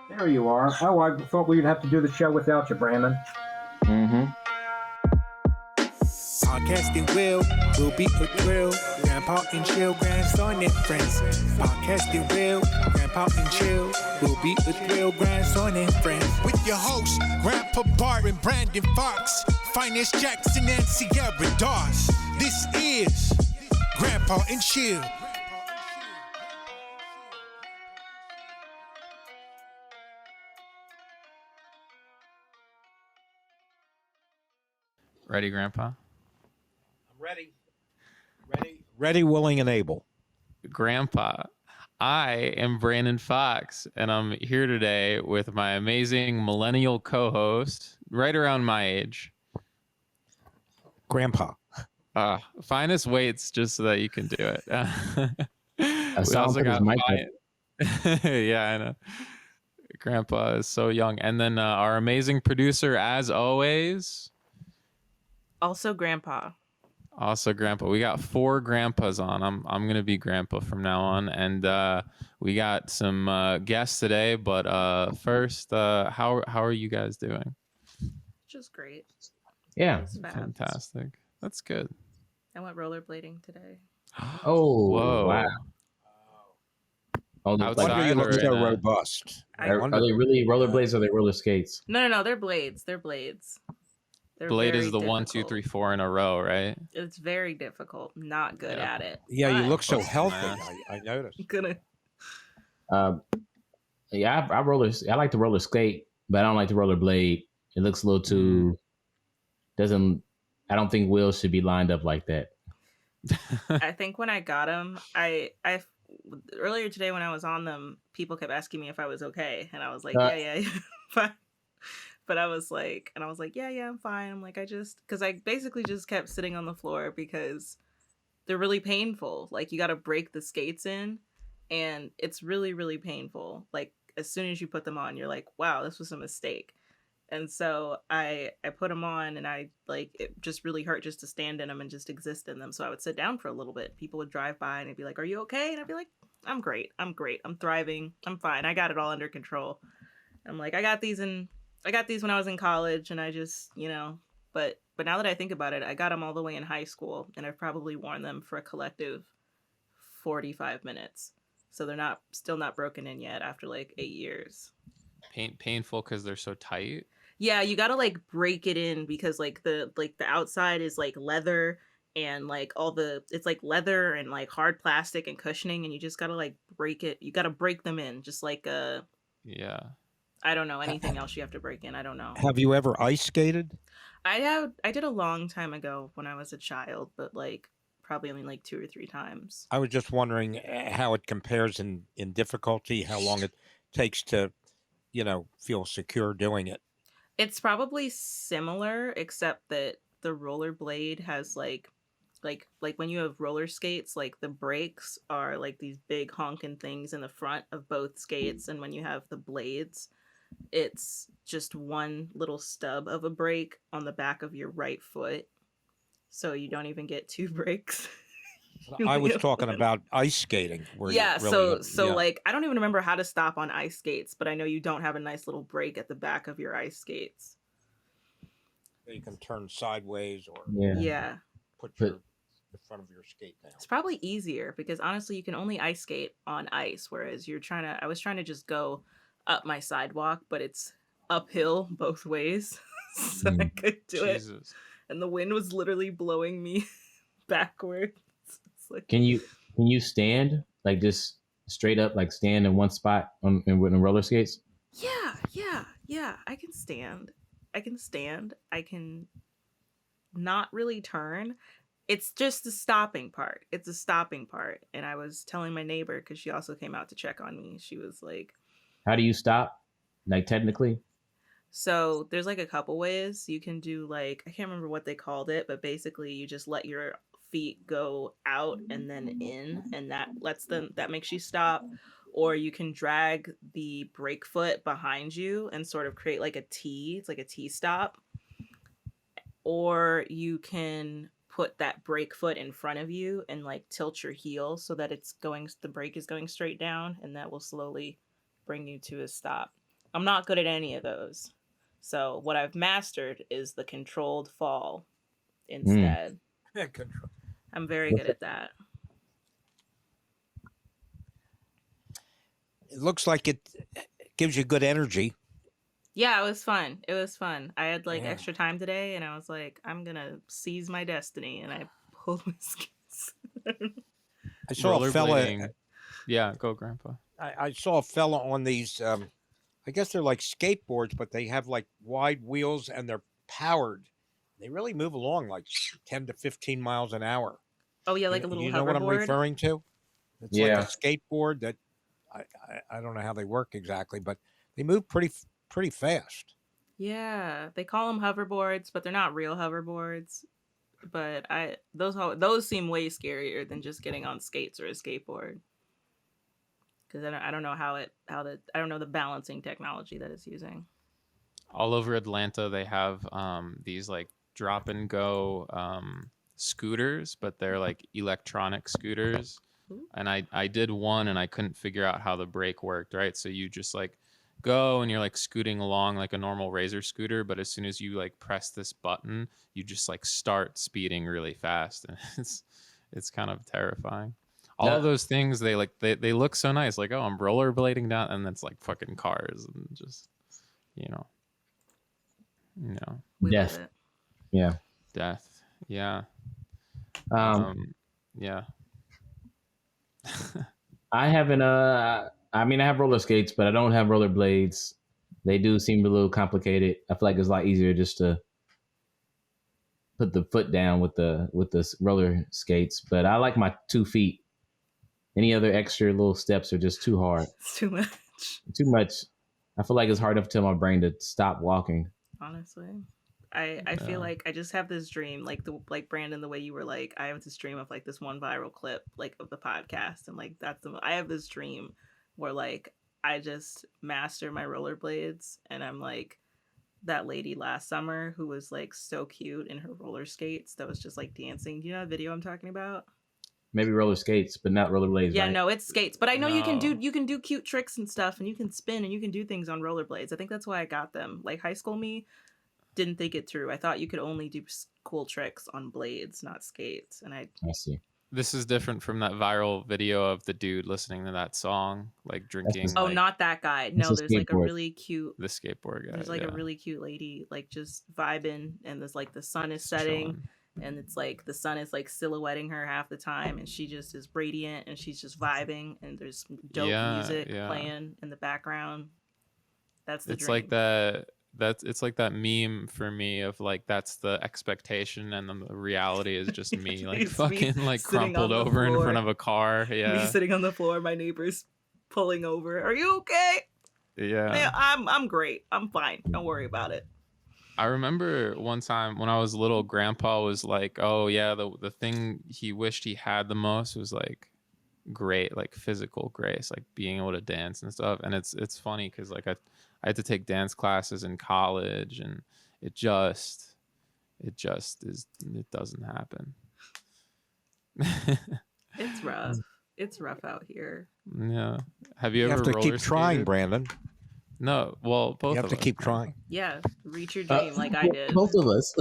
There you are. Oh, I thought we'd have to do the show without you, Brandon. Mm-hmm. Podcasting will be a thrill. Grandpa and chill, grandson and friends. Podcasting Grandpa and chill will be a thrill, grandson and friends. With your hosts, Grandpa Barton, Brandon Fox, Phines Jackson, and Sierra Dawes. This is Grandpa and Chill. Ready, Grandpa? I'm ready. Ready, willing, and able. Grandpa, I am Brandon Fox, and I'm here today with my amazing millennial co-host, right around my age. Grandpa. Finest waits just so that you can do it. We also got yeah, I know. Grandpa is so young. And then our amazing producer, as always. Also Grandpa. We got 4 grandpas on. I'm gonna be grandpa from now on, and we got some guests today. But first, how are you guys doing? Just great. Yeah, fantastic. That's good. I went rollerblading today. Oh, whoa! Wow. Oh, why do you look so robust? Are they really rollerblades or are they roller skates? No. They're blades. Blade is the 1, 2, 3, 4 in a row, right? It's very difficult. Not good at it. Yeah, you look so healthy. I noticed. Yeah, I like to roller skate, but I don't like to roller blade. It looks a little too. I don't think wheels should be lined up like that. I think when I got them, I earlier today when I was on them, people kept asking me if I was okay, and I was like, yeah, fine. But I was like, yeah, I'm fine. I'm like, because I basically just kept sitting on the floor because they're really painful. Like, you got to break the skates in, and it's really, really painful. Like, as soon as you put them on, you're like, wow, this was a mistake. And so I put them on, and it just really hurt just to stand in them and just exist in them. So I would sit down for a little bit. People would drive by and they'd be like, are you okay? And I'd be like, I'm great. I'm thriving. I'm fine. I got it all under control. And I'm like, I got these when I was in college, and I just, but now that I think about it, I got them all the way in high school, and I've probably worn them for a collective 45 minutes. So they're still not broken in yet after like 8 years. Painful because they're so tight. Yeah, you gotta like break it in because the outside is like leather, and like it's like leather and like hard plastic and cushioning, and you just gotta like break it. You gotta break them in, just like yeah. I don't know anything else you have to break in. I don't know. Have you ever ice skated? I did a long time ago when I was a child, but like probably only like 2 or 3 times. I was just wondering how it compares in difficulty, how long it takes to, feel secure doing it. It's probably similar, except that the rollerblade has like when you have roller skates, like the brakes are like these big honking things in the front of both skates, and when you have the blades, it's just one little stub of a brake on the back of your right foot, so you don't even get 2 brakes. I was talking about ice skating. Like I don't even remember how to stop on ice skates, but I know you don't have a nice little brake at the back of your ice skates. You can turn sideways or put the front of your skate down. It's probably easier because honestly, you can only ice skate on ice, whereas I was trying to just go up my sidewalk, but it's uphill both ways, so I could do it. And the wind was literally blowing me backwards. Like, can you stand like just straight up, like stand in one spot with roller skates? Yeah. I can stand. I can not really turn. It's just the stopping part. And I was telling my neighbor, because she also came out to check on me. She was like, how do you stop? Like technically? So there's like a couple ways you can do. Like, I can't remember what they called it, but basically you just let your feet go out and then in, and that makes you stop. Or you can drag the brake foot behind you and sort of create like a T. It's like a T stop. Or you can put that brake foot in front of you and like tilt your heel so that the brake is going straight down, and that will slowly bring you to a stop. I'm not good at any of those. So what I've mastered is the controlled fall instead. Control. I'm very good at that. It looks like it gives you good energy. Yeah, it was fun. It was fun. I had like Yeah. extra time today, and I was like, I'm gonna seize my destiny, and I pulled my skis. I saw a fella. Rollerblading. Yeah, go, Grandpa. I saw a fella on these. I guess they're like skateboards, but they have like wide wheels and they're powered. They really move along like 10 to 15 miles an hour. Oh yeah, like a little You know what I'm hoverboard. referring to? It's Yeah. like a skateboard that I don't know how they work exactly, but they move pretty fast. Yeah, they call them hoverboards, but they're not real hoverboards. But those seem way scarier than just getting on skates or a skateboard. Because I don't know I don't know the balancing technology that it's using. All over Atlanta, they have these like drop and go scooters, but they're like electronic scooters. Ooh. And I did one and I couldn't figure out how the brake worked, right? So you just like go and you're like scooting along like a normal Razor scooter, but as soon as you like press this button, you just like start speeding really fast, and it's kind of terrifying. All of those things, they look so nice, like, oh, I'm rollerblading down, and it's like fucking cars and just We Death. love it. Yeah. death. Yeah. Yeah. I haven't. I mean, I have roller skates, but I don't have roller blades. They do seem a little complicated. I feel like it's a lot easier just to put the foot down with the roller skates. But I like my 2 feet. Any other extra little steps are just too hard. It's too much. Too much. I feel like it's hard enough to tell my brain to stop walking. Honestly, I feel like I just have this dream, like Brandon, the way you were like, I have this dream of like this one viral clip like of the podcast, and like I have this dream where like I just master my rollerblades, and I'm like that lady last summer who was like so cute in her roller skates that was just like dancing. Do you know the video I'm talking about? Maybe roller skates, but not roller blades. Yeah, right? no, it's skates. But I know you can No. do cute tricks and stuff, and you can spin and you can do things on rollerblades. I think that's why I got them. Like high school me didn't think it through. I thought you could only do cool tricks on blades, not skates. And I see. This is different from that viral video of the dude listening to that song, like drinking. oh, like, not that guy. No, a there's like a skateboard. really cute. the skateboard guy. There's like yeah. a really cute lady, like just vibing, and there's like the sun is setting. Chilling. And it's like the sun is like silhouetting her half the time, and she just is radiant, and she's just vibing, and there's dope music playing in the background. That's the It's dream. like it's like that meme for me of like that's the expectation and then the reality is just me like It's me fucking like sitting on crumpled the over in floor. front of a car. Me Yeah. sitting on the floor, my neighbor's pulling over. Are you okay? Yeah. Yeah, I'm great. I'm fine. Don't worry about it. I remember one time when I was little, Grandpa was like, "Oh yeah, the thing he wished he had the most was like great, like physical grace, like being able to dance and stuff." And it's funny because like I had to take dance classes in college, and it just doesn't happen. It's rough. It's rough out here. Yeah. Have you You ever have to keep roller trying, skated? Brandon. No. Well, both You have of to us. keep trying. Yeah, reach your dream like I did. Both of us.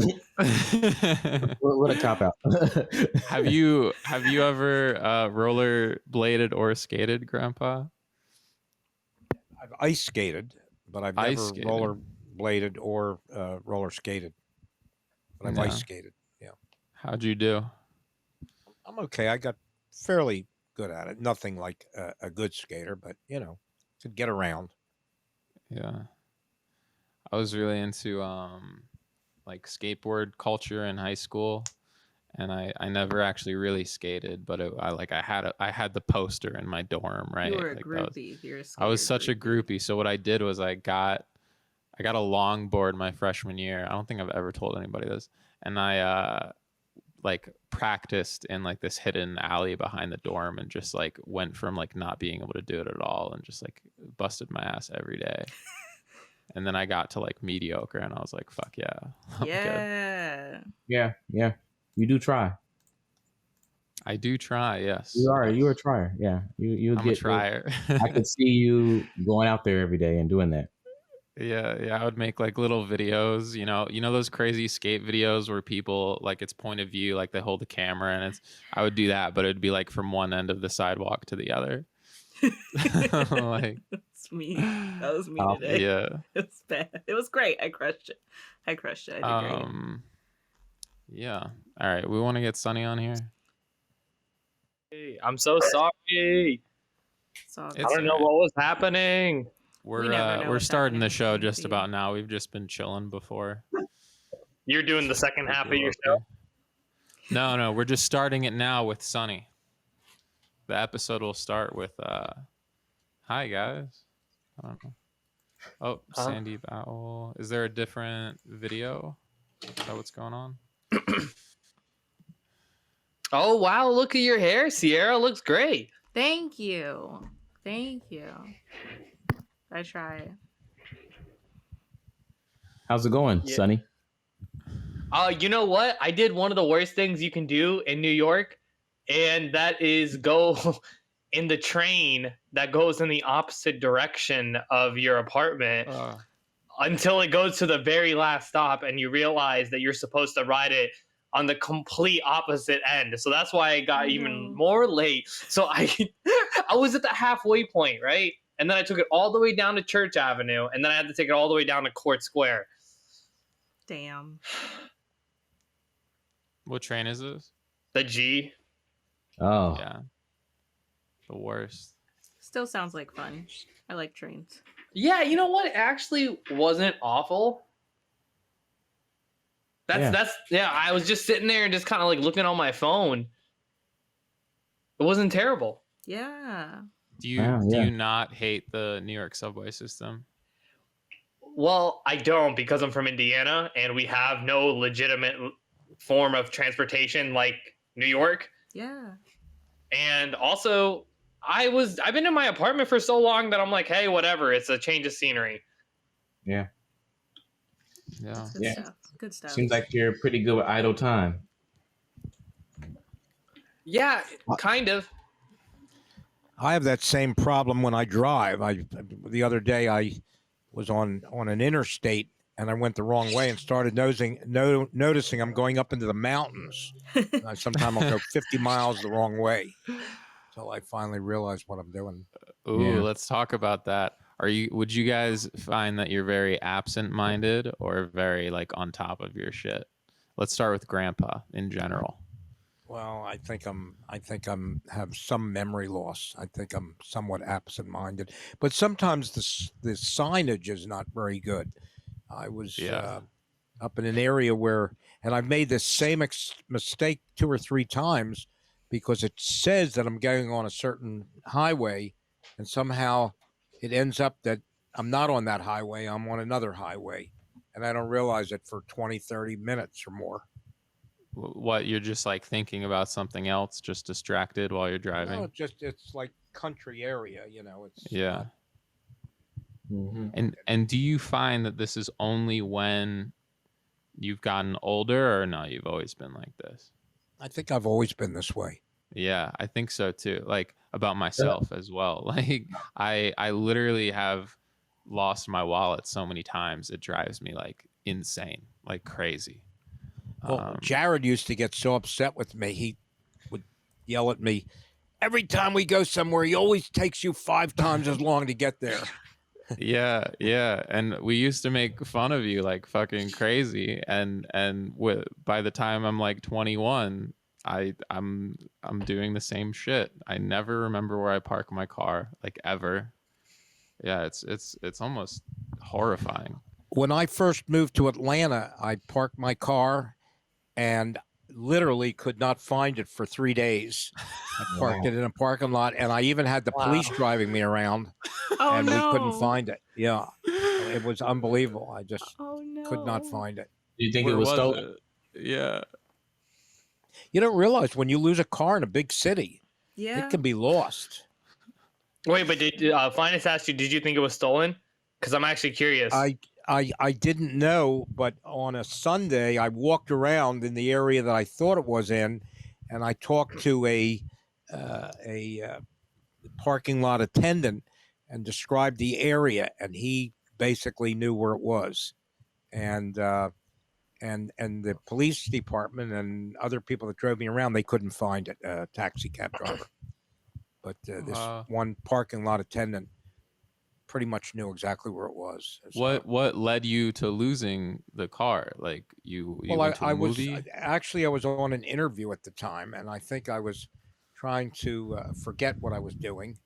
What a cop out. Have you ever roller bladed or skated, Grandpa? I've ice skated, but I've Ice never skated. roller bladed or roller skated. But I've Yeah. ice skated. Yeah, How'd you do? I'm okay. I got fairly good at it. Nothing like a good skater, but could get around. Yeah. I was really into like skateboard culture in high school, and I never actually really skated, but I had the poster in my dorm, right? You were a Like, that was- groupie. You're a I was skater such a groupie. So what I did was I got a longboard my freshman year. I don't think I've ever told anybody this. And I like practiced in like this hidden alley behind the dorm and just like went from like not being able to do it at all and just like busted my ass every day. And then I got to like mediocre and I was like, fuck yeah. I'm good. Yeah. yeah. You do try. I do try, yes. You're a trier. Yeah. You I'm get a trier. I could see you going out there every day and doing that. Yeah, I would make like little videos, you know those crazy skate videos where people like it's point of view, like they hold the camera and I would do that, but it'd be like from one end of the sidewalk to the other. Like That's me. That was me Oh, today. yeah. It was bad. It was great. I crushed it. I did great. Yeah. All right, we want to get Sunny on here. Hey, I'm so sorry. So I don't know what was happening. We never know We're what's starting the happening show between just you. about now. We've just been chilling before. You're doing the second half of your show. No, we're just starting it now with Sunny. The episode will start with hi guys. I don't know. Oh, Sandy Owl. Is there a different video? Is that what's going on? Oh wow, look at your hair, Sierra. Looks great. Thank you. I try. How's it going, Yeah. Sonny? You know what? I did one of the worst things you can do in New York, and that is go in the train that goes in the opposite direction of your apartment until it goes to the very last stop, and you realize that you're supposed to ride it on the complete opposite end. So that's why I got even more late. So I was at the halfway point, right? And then I took it all the way down to Church Avenue, and then I had to take it all the way down to Court Square. Damn. What train is this? The G. Oh, Yeah. The worst. Still sounds like fun. I like trains. Yeah, you know what? It actually wasn't awful. That's I was just sitting there and just kind of like looking on my phone. It wasn't terrible. Yeah. Do you not hate the New York subway system? Well, I don't, because I'm from Indiana and we have no legitimate form of transportation like New York. Yeah. And also, I've been in my apartment for so long that I'm like, hey, whatever, it's a change of scenery. yeah. Yeah. That's good Yeah. stuff. Good stuff. Seems like you're pretty good with idle time. Yeah, kind of. I have that same problem when I drive. The other day I was on an interstate and I went the wrong way and started noticing I'm going up into the mountains. Sometimes I'll go 50 miles the wrong way. So I finally realized what I'm doing. Ooh, Yeah. let's talk about that. Would you guys find that you're very absent-minded or very like on top of your shit? Let's start with Grandpa in general. Well, I think I'm have some memory loss. I think I'm somewhat absent-minded, but sometimes the signage is not very good. I was up in an area where, and I've made this same mistake 2 or 3 times, because it says that I'm going on a certain highway, and somehow it ends up that I'm not on that highway. I'm on another highway, and I don't realize it for 20, 30 minutes or more. What, you're just like thinking about something else, just distracted while you're driving? No, it's like country area, you know. It's Yeah. Mm-hmm. And do you find that this is only when you've gotten older, or no, you've always been like this? I think I've always been this way. Yeah, I think so too. Like about myself as well. Like I literally have lost my wallet so many times. It drives me like insane, like crazy. Well, Jared used to get so upset with me. He would yell at me every time we go somewhere. He always takes you 5 times as long to get there. Yeah, and we used to make fun of you like fucking crazy. And by the time I'm like 21, I'm doing the same shit. I never remember where I park my car, like ever. Yeah, it's almost horrifying. When I first moved to Atlanta, I parked my car and literally could not find it for 3 days. I parked it in a parking lot, and I even had the police driving me around, and we couldn't find it. Yeah, it was unbelievable. I just could not find it. Do you think Where it was was stolen? it? Yeah. You don't realize when you lose a car in a big city, Yeah. it can be lost. Wait, but did Phines asked you, did you think it was stolen? Because I'm actually curious. I didn't know, but on a Sunday, I walked around in the area that I thought it was in, and I talked to a parking lot attendant and described the area, and he basically knew where it was, and the police department and other people that drove me around, they couldn't find it. Taxi cab driver, but this one parking lot attendant pretty much knew exactly where it was. So, what led you to losing the car? Like you went to a movie? I was on an interview at the time, and I think I was trying to forget what I was doing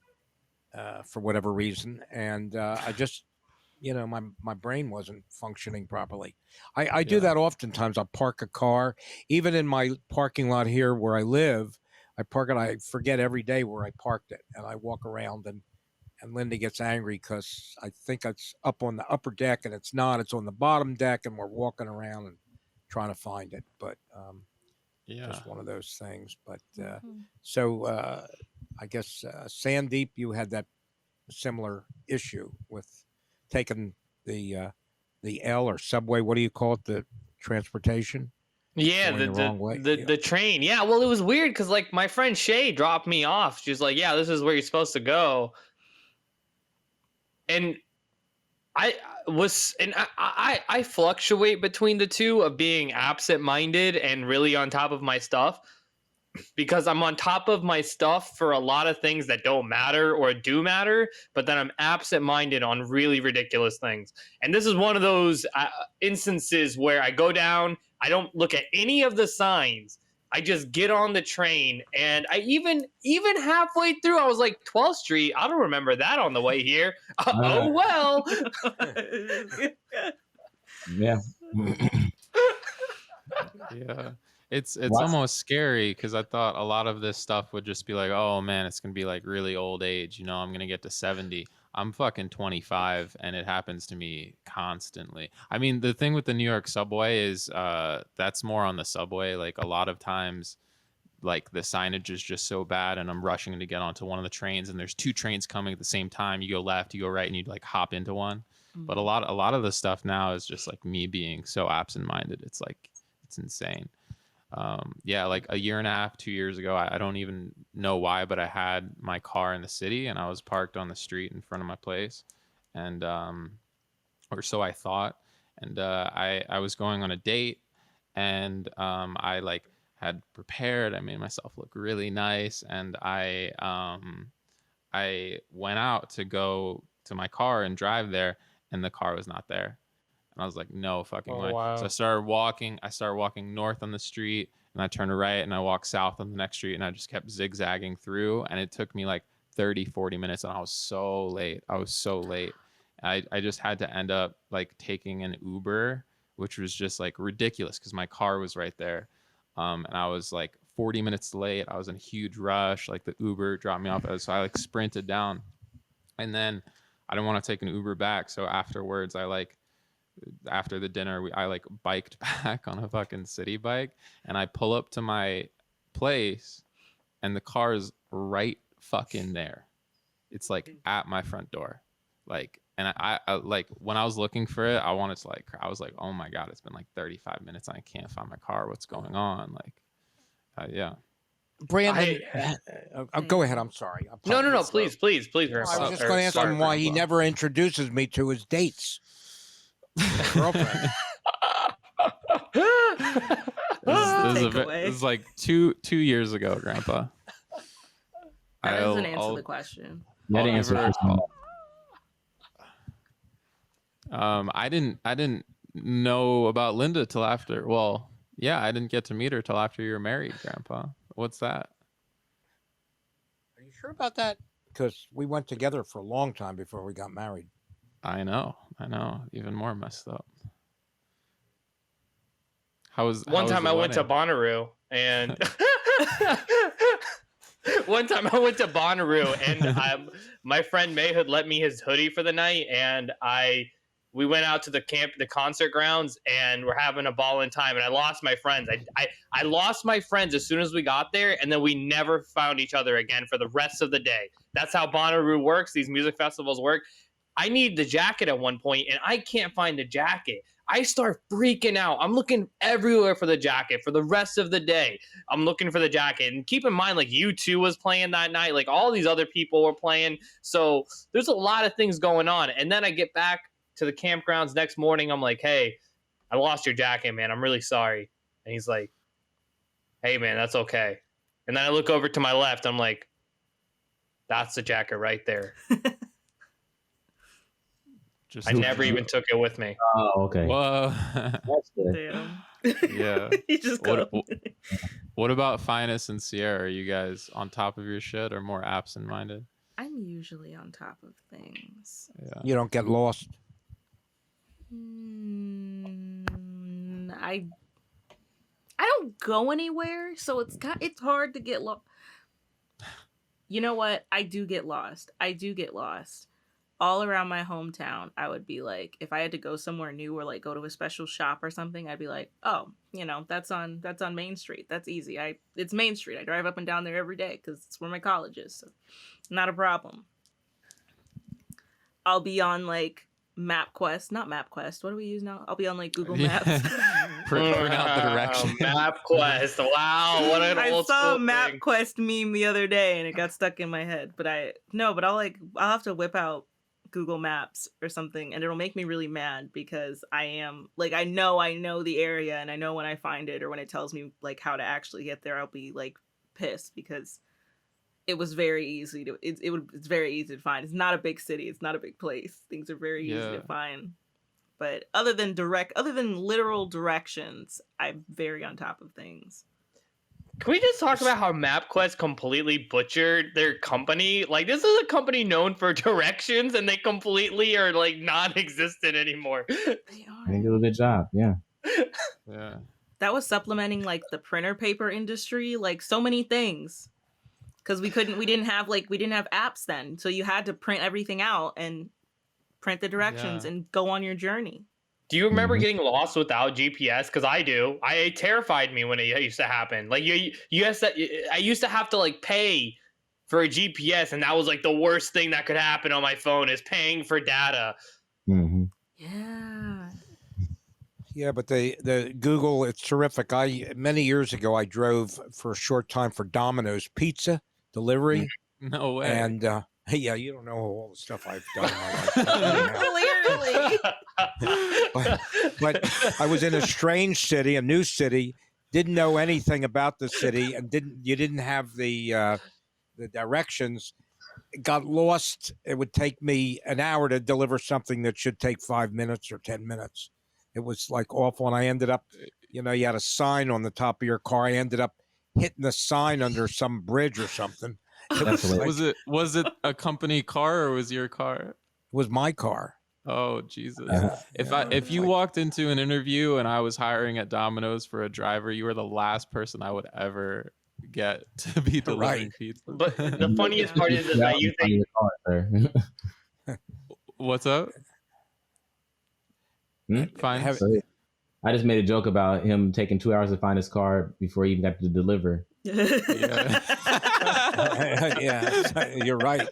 for whatever reason, and I just, my brain wasn't functioning properly. I do that oftentimes. I'll park a car, even in my parking lot here where I live. I park it. I forget every day where I parked it, and I walk around and Linda gets angry because I think it's up on the upper deck and it's not. It's on the bottom deck, and we're walking around and trying to find it. But just one of those things. But so I guess Sandeep, you had that similar issue with taking the L or subway. What do you call it? The transportation. Yeah, the train. Yeah, well, it was weird because like my friend Shay dropped me off. She's like, "Yeah, this is where you're supposed to go." And I fluctuate between the two of being absent-minded and really on top of my stuff, because I'm on top of my stuff for a lot of things that don't matter or do matter, but then I'm absent-minded on really ridiculous things. And this is one of those instances where I go down, I don't look at any of the signs. I just get on the train, and I even halfway through, I was like, 12th Street, I don't remember that on the way here. Oh, well. Yeah. Yeah. It's almost scary because I thought a lot of this stuff would just be like, oh, man, it's going to be like really old age. I'm going to get to 70. I'm fucking 25, and it happens to me constantly. I mean, the thing with the New York subway is that's more on the subway. Like a lot of times, like the signage is just so bad, and I'm rushing to get onto one of the trains, and there's two trains coming at the same time. You go left, you go right, and you like hop into one. Mm-hmm. But a lot of the stuff now is just like me being so absent-minded. It's like it's insane. Like a year and a half, 2 years ago, I don't even know why, but I had my car in the city and I was parked on the street in front of my place, and or so I thought, and I was going on a date, and I like had prepared, I made myself look really nice, and I went out to go to my car and drive there, and the car was not there. And I was like, no fucking way. Wow. So I started walking north on the street, and I turned right, and I walked south on the next street, and I just kept zigzagging through, and it took me like 30, 40 minutes, and I was so late. I just had to end up like taking an Uber, which was just like ridiculous because my car was right there. And I was like 40 minutes late. I was in a huge rush. Like the Uber dropped me off. So I like sprinted down, and then I didn't want to take an Uber back. So afterwards, after the dinner, I like biked back on a fucking city bike, and I pull up to my place, and the car is right fucking there. It's like at my front door. Like, and I like when I was looking for it, I wanted to like, I was like, oh my God, it's been like 35 minutes and I can't find my car. What's going on? Like, yeah. Brandon, go ahead. I'm sorry. No. Please. I was just going to ask him why he never introduces me to his dates. Girlfriend. This is like two years ago, Grandpa. That doesn't answer the question. That answer. I didn't know about Linda till after. Well, yeah, I didn't get to meet her till after you were married, Grandpa. What's that? Are you sure about that? Because we went together for a long time before we got married. I know. Even more messed up. One time I went to Bonnaroo, and my friend May had let me his hoodie for the night, and we went out to the concert grounds, and we're having a ball in time, and I lost my friends. I lost my friends as soon as we got there, and then we never found each other again for the rest of the day. That's how Bonnaroo works. These music festivals work. I need the jacket at one point, and I can't find the jacket. I start freaking out. I'm looking everywhere for the jacket for the rest of the day. I'm looking for the jacket. And keep in mind, like, U2 was playing that night. Like, all these other people were playing. So there's a lot of things going on. And then I get back to the campgrounds next morning. I'm like, hey, I lost your jacket, man. I'm really sorry. And he's like, hey, man, that's okay. And then I look over to my left. I'm like, that's the jacket right there. I never even took it with me. Oh, okay. Whoa. That's good. Damn. Yeah. You just go. What about Phines and Sierra? Are you guys on top of your shit or more absent-minded? I'm usually on top of things. Yeah. You don't get lost. I don't go anywhere, so it's hard to get lost. You know what? I do get lost. All around my hometown, I would be like, if I had to go somewhere new or like go to a special shop or something, I'd be like, oh, that's on Main Street. That's easy. It's Main Street. I drive up and down there every day because it's where my college is. So not a problem. I'll be on like MapQuest, not MapQuest. What do we use now? I'll be on like Google Maps. Print out the direction. MapQuest. Wow, what an old I saw a school thing. MapQuest meme the other day and it got stuck in my head. But I'll have to whip out Google Maps or something and it'll make me really mad because I am like I know the area and I know when I find it or when it tells me like how to actually get there, I'll be like pissed because it was very easy to it's very easy to find. It's not a big city, it's not a big place. Things are very easy to find. But other than literal directions, I'm very on top of things. Can we just talk about how MapQuest completely butchered their company? Like, this is a company known for directions, and they completely are like non-existent anymore. They are. They do a good job. Yeah. Yeah. That was supplementing like the printer paper industry, like so many things. Because we didn't have apps then, so you had to print everything out and print the directions and go on your journey. Do you remember getting lost without GPS? Because I do. It terrified me when it used to happen. Like I used to have to like pay for a GPS, and that was like the worst thing that could happen on my phone is paying for data. Mm-hmm. Yeah. Yeah, but the Google, it's terrific. Many years ago, I drove for a short time for Domino's Pizza delivery. No way. And yeah, you don't know all the stuff I've done in my life. Clearly. but I was in a strange city, a new city, didn't know anything about the city, and didn't have the directions. Got lost. It would take me an hour to deliver something that should take 5 minutes or 10 minutes. It was like awful, and I ended up, you had a sign on the top of your car. I ended up hitting the sign under some bridge or something. Was it a company car or was your car? It was my car. Oh Jesus! If you walked into an interview and I was hiring at Domino's for a driver, you were the last person I would ever get to be delivering pizza. But the funniest part is that you think. What's up? Fine. I just made a joke about him taking 2 hours to find his car before he even got to deliver. Yeah, you're right.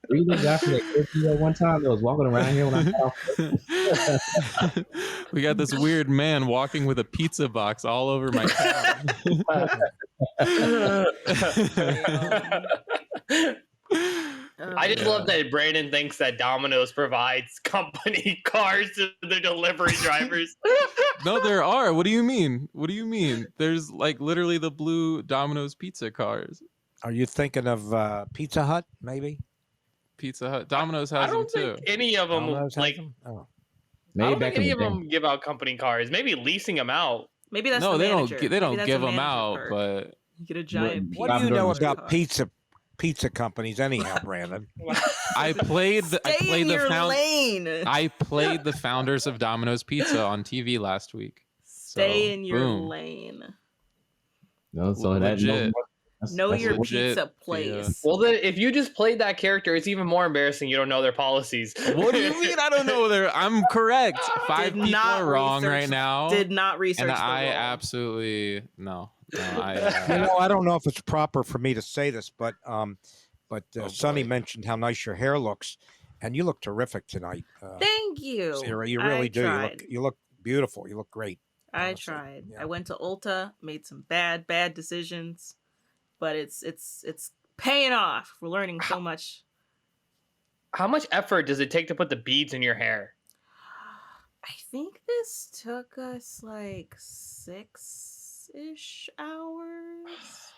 3 days after that one time, I was walking around here when I we got this weird man walking with a pizza box all over my town. I just love that Brandon thinks that Domino's provides company cars to the delivery drivers. No, there are. What do you mean? There's like literally the blue Domino's pizza cars. Are you thinking of Pizza Hut, maybe? Pizza Hut. Domino's has I don't them too. think any of them Domino's like. has them? Oh. I don't think any of them give out company cars. Maybe leasing them out. Maybe that's no, the they manager. don't Maybe give that's a them out, manager but you get a giant. What do you know about car. pizza companies anyhow, Brandon? I played the lane. I played the founders of Domino's Pizza on TV last week. Stay in your lane. No, so legit. Know your legit, pizza place. Yeah. Well, then, if you just played that character, it's even more embarrassing. You don't know their policies. What do you mean? I don't know their. I'm correct. 5 people are wrong right now. Did not research. And the I role. absolutely no. I don't know if it's proper for me to say this, but Sonny mentioned how nice your hair looks, and you look terrific tonight. Thank you, Sarah. You really do. You look beautiful. You look great. I tried. Yeah. I went to Ulta, made some bad decisions, but it's paying off. We're learning so much. how much effort does it take to put the beads in your hair? I think this took us like 6-ish hours.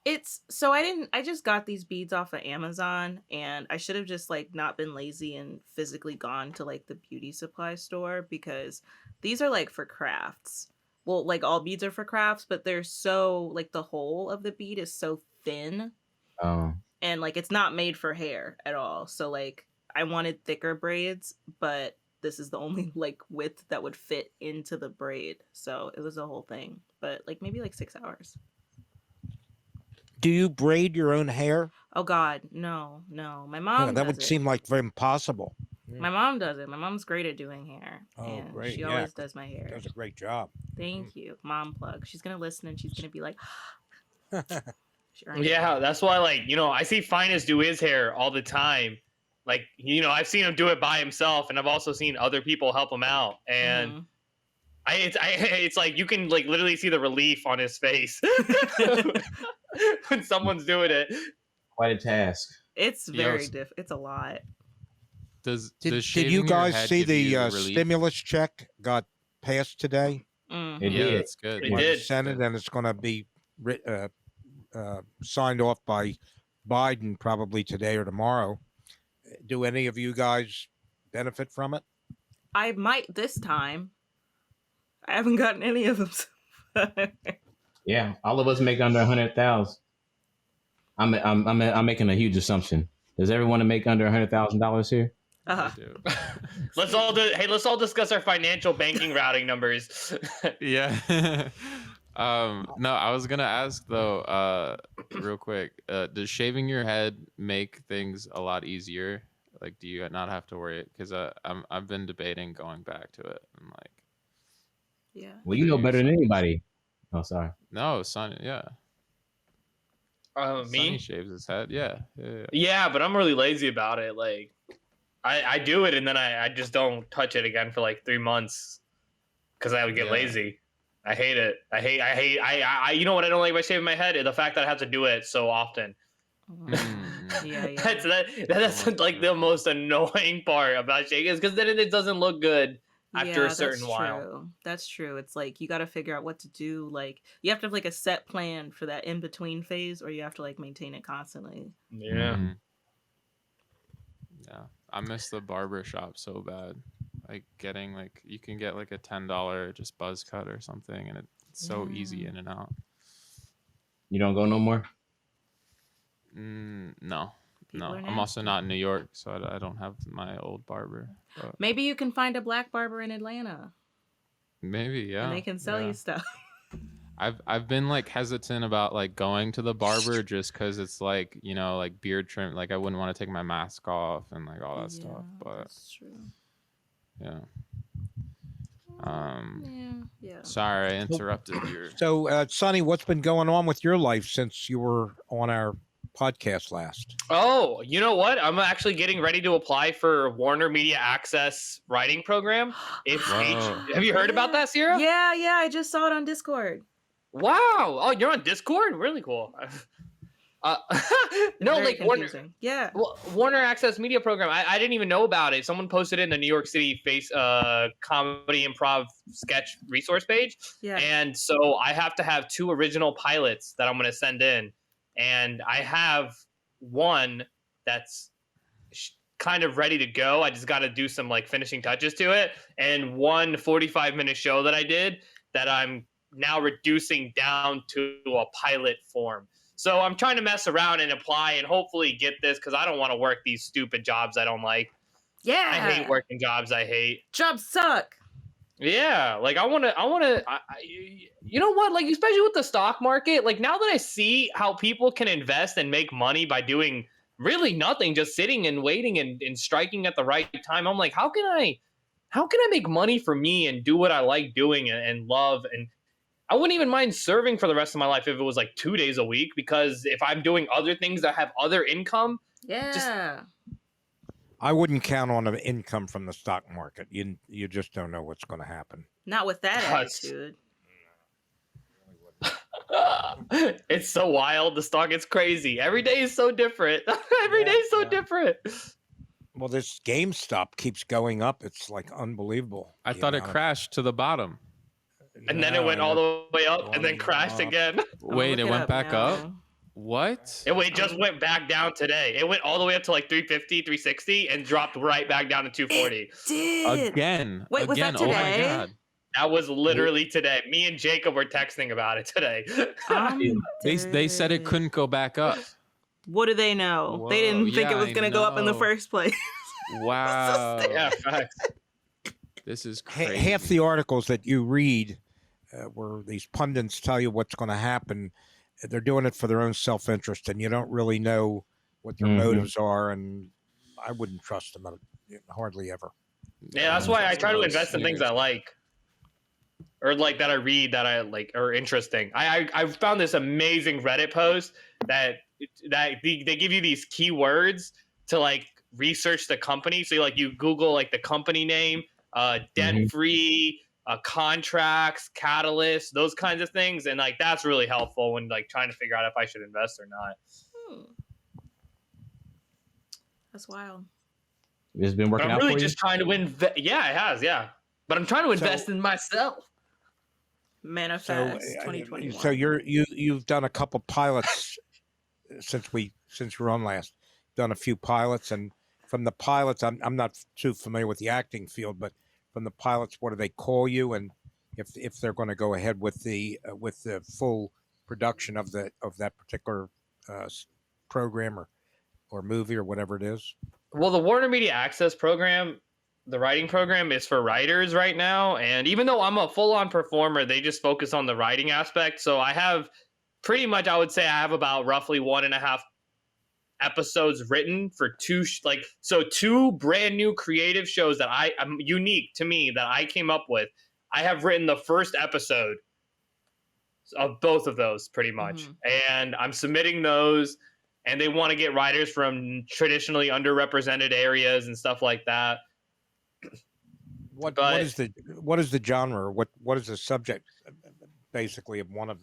I just got these beads off of Amazon, and I should have just like not been lazy and physically gone to like the beauty supply store, because these are like for crafts. Well, like all beads are for crafts, but they're so like the hole of the bead is so thin, Oh, and like it's not made for hair at all. So like I wanted thicker braids, but this is the only like width that would fit into the braid. So it was a whole thing, but like maybe like 6 hours. Do you braid your own hair? Oh God, no. My mom. Yeah, that does would it. seem like very impossible. My mom does it. My mom's great at doing hair. Oh, and great. She Yeah, always does my hair. Does a great job. Thank you. Mom plug. She's gonna listen and she's gonna be like, Yeah, that's why, like, I see Phines do his hair all the time. Like, I've seen him do it by himself, and I've also seen other people help him out. And it's like you can like literally see the relief on his face when someone's doing it. quite a task. It's very it's a lot. Did you guys see the stimulus check got passed today? Mm-hmm. It did. That's good. It did. Senate, and it's going to be signed off by Biden probably today or tomorrow. Do any of you guys benefit from it? I might this time. I haven't gotten any of them. Yeah, all of us make under 100,000. I'm making a huge assumption. Does everyone make under $100,000 here? Uh-huh. Let's all discuss our financial banking routing numbers. Yeah. No, I was gonna ask though, real quick. Does shaving your head make things a lot easier? Like, do you not have to worry? Because I've been debating going back to it. I'm like, yeah. Well, you know better than anybody. Oh, sorry. No, Sonny. Yeah. Sonny Me? shaves his head. Yeah. Yeah, but I'm really lazy about it. Like, I do it and then I just don't touch it again for like 3 months because I would get lazy. I hate it. I you know what I don't like about shaving my head? The fact that I have to do it so often. Yeah. That's like the most annoying part about shaving, is because then it doesn't look good after a certain while. That's true. It's like you got to figure out what to do. Like you have to have like a set plan for that in between phase, or you have to like maintain it constantly. Yeah. Mm-hmm. Yeah. I miss the barber shop so bad. Like getting like you can get like a $10 just buzz cut or something, and it's so easy in and out. You don't go no more? No. I'm also not in New York, so I don't have my old barber. But maybe you can find a black barber in Atlanta. Maybe, yeah. And they can sell you stuff. I've been like hesitant about like going to the barber just because it's like, like beard trim. Like I wouldn't want to take my mask off and like all that stuff. But that's true. Yeah. Yeah. Sorry, I interrupted you. So, Sonny, what's been going on with your life since you were on our podcast last? Oh, you know what? I'm actually getting ready to apply for Warner Media Access writing program. Have you heard about that, Sierra? Yeah. I just saw it on Discord. Wow. Oh, you're on Discord? Really cool. No, very like confusing. Warner Access Media Program. I didn't even know about it. Someone posted it in the New York City comedy improv sketch resource page. Yeah. And so I have to have 2 original pilots that I'm going to send in. And I have one that's kind of ready to go. I just got to do some like finishing touches to it. And one 45-minute show that I did that I'm now reducing down to a pilot form. So I'm trying to mess around and apply and hopefully get this, because I don't want to work these stupid jobs I don't like. Yeah. I hate working jobs I hate. Jobs suck. Yeah, like I want to, you know what, like especially with the stock market, like now that I see how people can invest and make money by doing really nothing, just sitting and waiting and striking at the right time, I'm like, how can I make money for me and do what I like doing and love? And I wouldn't even mind serving for the rest of my life if it was like 2 days a week, because if I'm doing other things that have other income, I wouldn't count on an income from the stock market. You just don't know what's going to happen. Not with that attitude. It's so wild. The stock is crazy. Every day is so different. Every day is so different. Well, this GameStop keeps going up. It's like unbelievable. I the thought it amount of- crashed to the bottom. And then it went all the way up and then crashed again. Wait, look it it went up back now. up? What? It just went back down today. It went all the way up to like 350, 360 and dropped right back down to 240. Did. Again. Wait, was that again. Oh my today? god. That was literally today. Me and Jacob were texting about it today. They said it dead. couldn't go back up. What do they know? They Whoa, didn't think it yeah, was I going to go up in the know. first place. Wow. Yeah, facts. This is crazy. half the articles that you read where these pundits tell you what's going to happen, they're doing it for their own self-interest, and you don't really know what their motives are, and I wouldn't trust them hardly ever. Yeah, that's why I try to invest in things I like. Or like that I read that I like are interesting. I found this amazing Reddit post that they give you these keywords to like research the company. So you Google like the company name, debt free, contracts, catalysts, those kinds of things, and like that's really helpful when like trying to figure out if I should invest or not. That's wild. It's been But working I'm out really for just trying to invest. Yeah, it has. Yeah, but I'm trying to invest in myself. Manifest 2021. So you've done a couple pilots since we're on last. Done a few pilots, and from the pilots, I'm not too familiar with the acting field, but from the pilots, what do they call you, and if they're going to go ahead with the full production of that particular program or movie or whatever it is? Well, the Warner Media Access program, the writing program, is for writers right now. And even though I'm a full-on performer, they just focus on the writing aspect. So I have pretty much, I would say I have about roughly 1.5 episodes written for two brand new creative shows that am unique to me that I came up with. I have written the first episode of both of those pretty much. And I'm submitting those. And they want to get writers from traditionally underrepresented areas and stuff like that. What is the genre? What is the subject basically of one of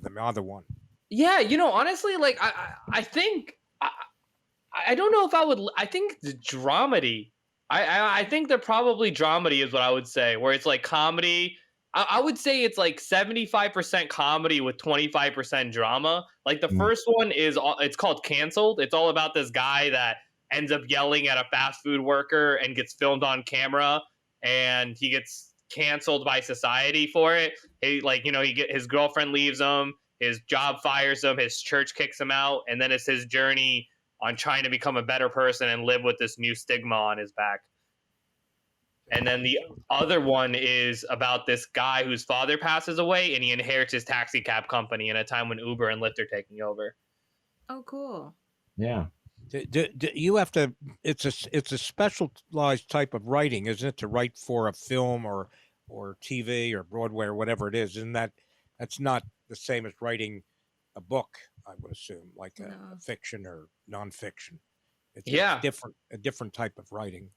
them, either one? Yeah, honestly, like I think I don't know if I would. I think the dramedy. I think they're probably dramedy is what I would say, where it's like comedy. I would say it's like 75% comedy with 25% drama. Like the first one it's called Canceled. It's all about this guy that ends up yelling at a fast food worker and gets filmed on camera, and he gets canceled by society for it. His girlfriend leaves him, his job fires him, his church kicks him out, and then it's his journey on trying to become a better person and live with this new stigma on his back. And then the other one is about this guy whose father passes away and he inherits his taxi cab company in a time when Uber and Lyft are taking over. Oh, cool. Yeah. Do you have to? It's a specialized type of writing, isn't it? To write for a film or TV or Broadway or whatever it is, isn't that's not the same as writing a book? I would assume, like a fiction or nonfiction. It's a different type of writing.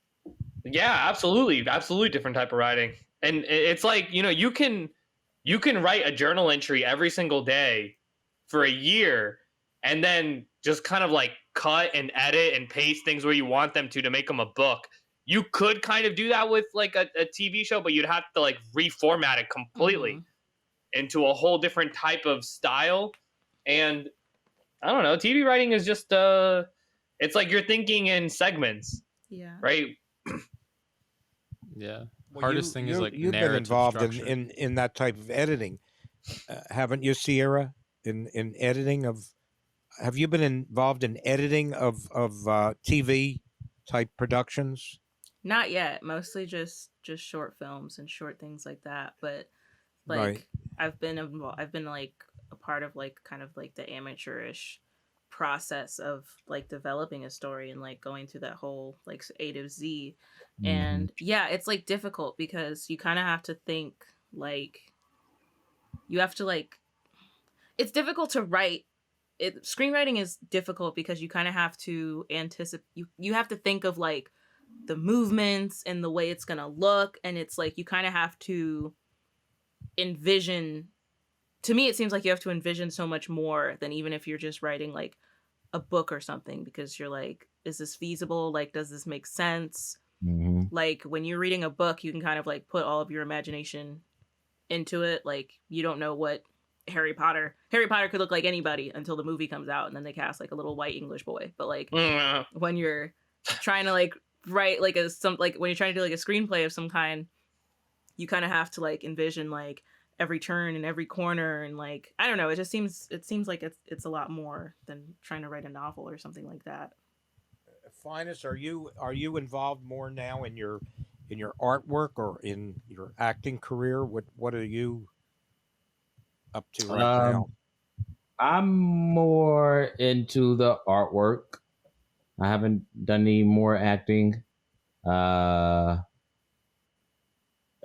Yeah, absolutely different type of writing. And it's like, you can write a journal entry every single day for a year and then just kind of like cut and edit and paste things where you want them to make them a book. You could kind of do that with like a TV show, but you'd have to like reformat it completely into a whole different type of style. And I don't know, TV writing is just it's like you're thinking in segments. Yeah. Right? Yeah. Well, Hardest thing is like you've been narrative involved structure. in that type of editing, haven't you, Sierra? In editing of, have you been involved in editing of TV type productions? Not yet. Mostly just short films and short things like that. But like Right. I've been like a part of like kind of like the amateurish process of like developing a story and like going through that whole like A to Z. And yeah, it's like difficult because you kind of have to think like you have to like it's difficult to write it. Screenwriting is difficult because you kind of have to anticipate, you have to think of like the movements and the way it's gonna look, and it's like you kind of have to envision. To me, it seems like you have to envision so much more than even if you're just writing like a book or something, because you're like, is this feasible? Like, does this make sense? Mm-hmm. Like, when you're reading a book, you can kind of like put all of your imagination into it. Like, you don't know what Harry Potter could look like anybody until the movie comes out, and then they cast like a little white English boy. But like when you're trying to like write like when you're trying to do like a screenplay of some kind, you kind of have to like envision like every turn and every corner, and like, I don't know, it seems like it's a lot more than trying to write a novel or something like that. Phines, are you involved more now in your artwork or in your acting career? What are you up to right now? I'm more into the artwork. I haven't done any more acting. Yeah.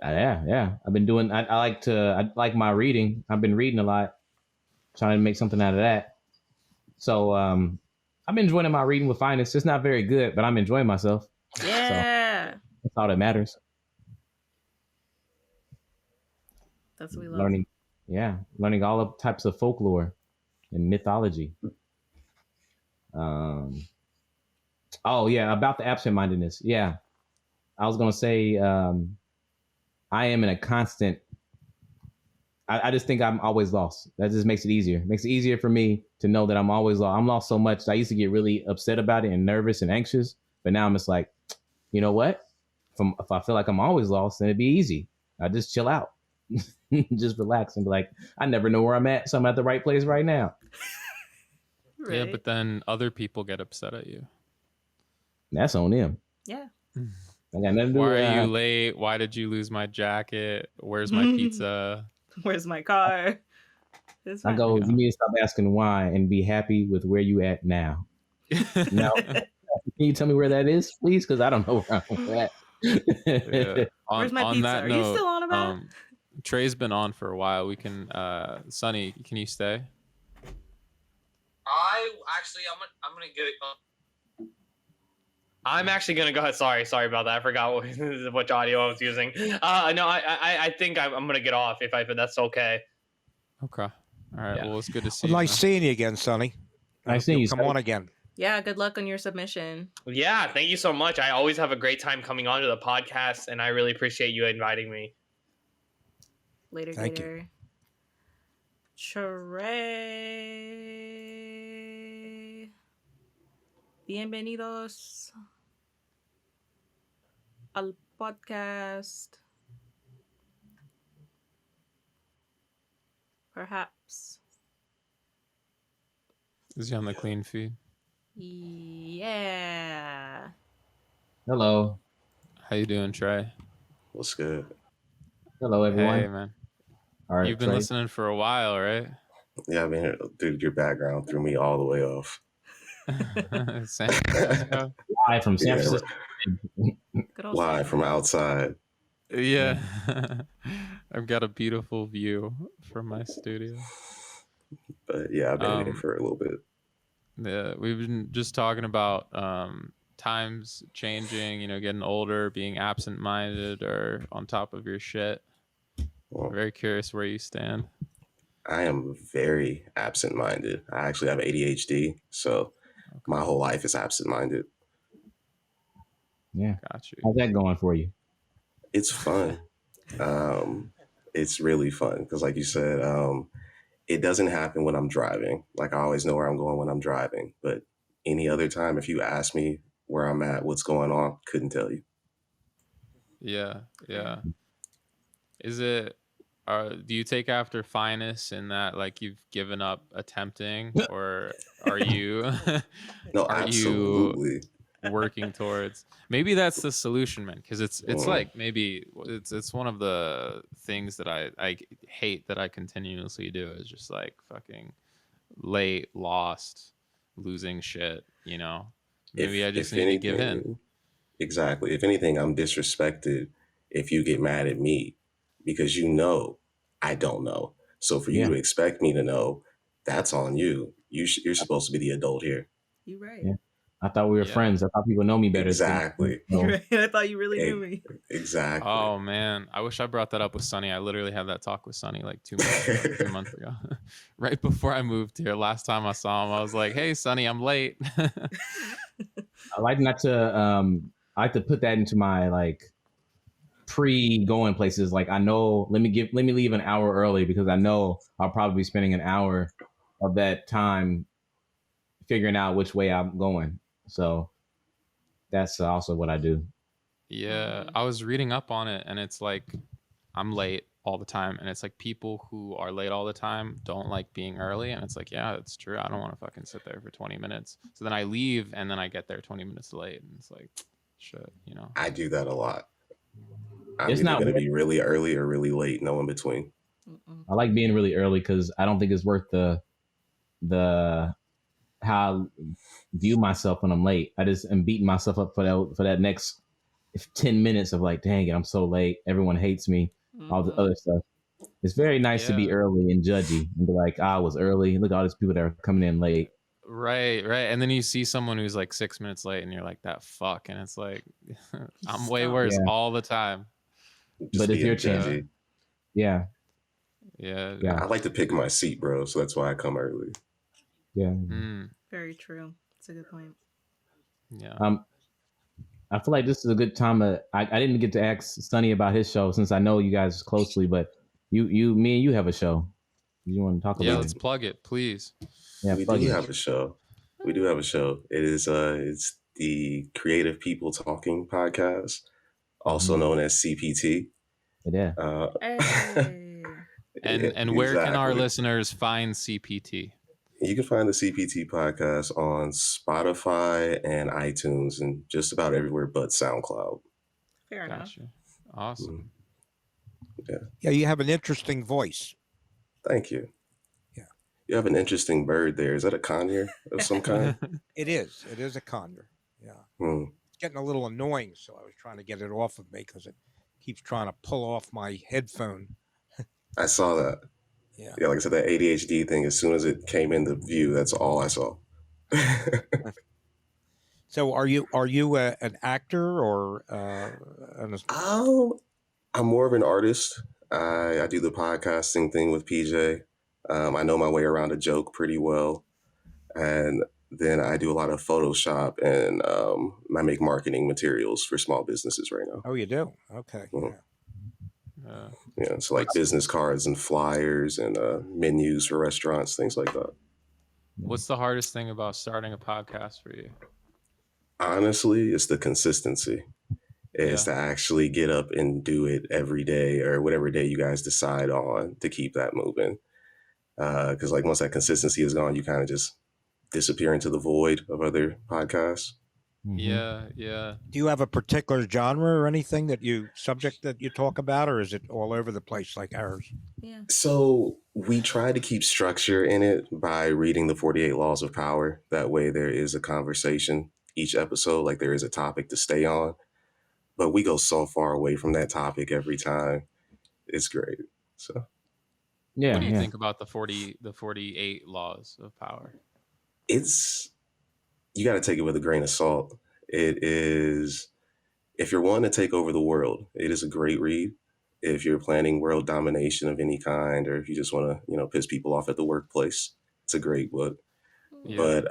I've been doing. I like my reading. I've been reading a lot, trying to make something out of that. So I've been enjoying my reading with Phines. It's not very good, but I'm enjoying myself. Yeah, so that's all that matters. That's what we love. Learning all the types of folklore and mythology. Oh yeah, about the absent-mindedness. Yeah, I was gonna say I am in a constant. I just think I'm always lost. That just makes it easier. Makes it easier for me to know that I'm always lost. I'm lost so much. I used to get really upset about it and nervous and anxious, but now I'm just like, you know what? If I feel like I'm always lost, then it'd be easy. I just chill out, just relax and be like, I never know where I'm at, so I'm at the right place right now. Right. Yeah, but then other people get upset at you. That's on them. Yeah. I got nothing to do Why with are you late? Why did you lose my jacket? Where's my pizza? Where's my car? I go, you need to stop asking why and be happy with where you at now. Now, can you tell me where that is, please? Because I don't know where I'm at. Yeah. Where's my pizza? Are you still on about? Trey's been on for a while. We can, Sonny, can you stay? I'm gonna get it. I'm actually gonna go ahead. Sorry about that. I forgot which audio I was using. No, I think I'm gonna get off if that's okay. Okay. All right. Yeah. Well, it's good to see Well, you. nice seeing you again, Sonny. Nice seeing you. Come on again. Yeah, good luck on your submission. Yeah, thank you so much. I always have a great time coming onto the podcast, and I really appreciate you inviting me. Later, Thank you. Trey. Bienvenidos al podcast. Perhaps. Is he on the clean feed? Yeah. Hello. How you doing, Trey? What's good? Hello, everyone. Hey, man. All right, You've been Trey. listening for a while, right? Yeah, I've been here. Dude, your background threw me all the way off. San Francisco. Live from San Francisco. Good old Live from outside. Yeah. I've got a beautiful view from my studio. But yeah, I've been here for a little bit. Yeah, we've been just talking about times changing, getting older, being absent-minded or on top of your shit. Well, Very curious where you stand. I am very absent-minded. I actually have ADHD, so my whole life is absent-minded. Yeah. Got you. How's that going for you? It's fun. It's really fun because, like you said, it doesn't happen when I'm driving. Like, I always know where I'm going when I'm driving. But any other time, if you ask me where I'm at, what's going on, couldn't tell you. Yeah. Is it? Do you take after Phines in that, like, you've given up attempting, or are you? No, are absolutely. you working towards? Maybe that's the solution, man. Because it's like, maybe it's one of the things that I hate that I continuously do is just like fucking late, lost, losing shit. Maybe I just need to give in. Exactly. If anything, I'm disrespected if you get mad at me because I don't know. So for you to expect me to know, that's on you. You're supposed to be the adult here. You right. Yeah. I thought we were friends. I thought people know me better. Exactly. I thought you really knew me. Exactly. Oh man, I wish I brought that up with Sonny. I literally had that talk with Sonny like 2 months ago, 3 months ago, right before I moved here. Last time I saw him, I was like, "Hey, Sonny, I'm late." I like not to. I like to put that into my like pre-going places. Like I know, let me leave an hour early because I know I'll probably be spending an hour of that time figuring out which way I'm going. So that's also what I do. Yeah, I was reading up on it, and it's like I'm late all the time, and it's like people who are late all the time don't like being early, and it's like, yeah, it's true. I don't want to fucking sit there for 20 minutes. So then I leave, and then I get there 20 minutes late, and it's like, shit, you know. I do that a lot. I'm It's either not going to be really early or really late, no in between. I like being really early because I don't think it's worth the how I view myself when I'm late. I just am beating myself up for that next 10 minutes of like, dang it, I'm so late. Everyone hates me. All the other stuff. It's very nice to be early and judgy and be like, I was early. Look at all these people that are coming in late. Right. And then you see someone who's like 6 minutes late, and you're like, that fuck. And it's like, I'm way worse all the time. But it's your chance. Yeah. I like to pick my seat, bro. So that's why I come early. Yeah. Very true. That's a good point. Yeah. I feel like this is a good time. I didn't get to ask Sonny about his show since I know you guys closely, but me and you have a show. You want to talk about it? Yeah, let's plug it, please. Yeah, we do have a show. We do have a show. It is it's the Creative People Talking podcast, also known as CPT. Yeah. And where can our listeners find CPT? You can find the CPT podcast on Spotify and iTunes and just about everywhere but SoundCloud. Fair enough. Awesome. Yeah, you have an interesting voice. Thank you. Yeah. You have an interesting bird there. Is that a conure of some kind? It is. It is a condor. Yeah. It's getting a little annoying, so I was trying to get it off of me because it keeps trying to pull off my headphone. I saw that. Yeah, like I said, that ADHD thing, as soon as it came into view, that's all I saw. So are you an actor or I'm more of an artist. I do the podcasting thing with PJ. I know my way around a joke pretty well. And then I do a lot of Photoshop and I make marketing materials for small businesses right now. Oh, you do? Okay. Yeah, so like business cards and flyers and menus for restaurants, things like that. What's the hardest thing about starting a podcast for you? Honestly, it's the consistency. It's to actually get up and do it every day or whatever day you guys decide on to keep that moving. Because like once that consistency is gone, you kind of just disappear into the void of other podcasts. Yeah. Do you have a particular genre or anything subject that you talk about, or is it all over the place like ours? Yeah. So we try to keep structure in it by reading the 48 Laws of Power. That way there is a conversation each episode, like there is a topic to stay on. But we go so far away from that topic every time. It's great. So yeah. What do you think about the 48 Laws of Power? You got to take it with a grain of salt. It is, if you're wanting to take over the world, it is a great read. If you're planning world domination of any kind, or if you just want to, piss people off at the workplace, it's a great book. Yeah. But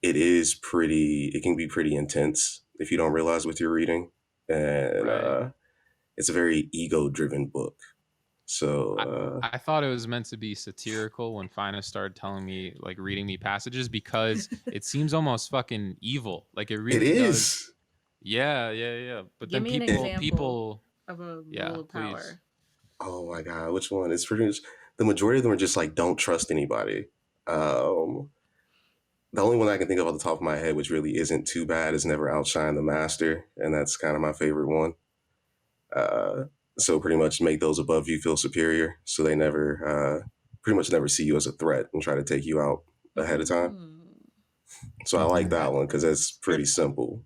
it can be pretty intense if you don't realize what you're reading. And it's a very ego-driven book. So I thought it was meant to be satirical when Phines started telling me, like, reading me passages, because it seems almost fucking evil. Like it really does. Yeah. But Give then people of a rule of power. Please. Oh my God, which one? It's pretty much the majority of them are just like, don't trust anybody. The only one I can think of off the top of my head, which really isn't too bad, is never outshine the master, and that's kind of my favorite one. So pretty much make those above you feel superior, so they pretty much never see you as a threat and try to take you out ahead of time. So I like that one because that's pretty simple.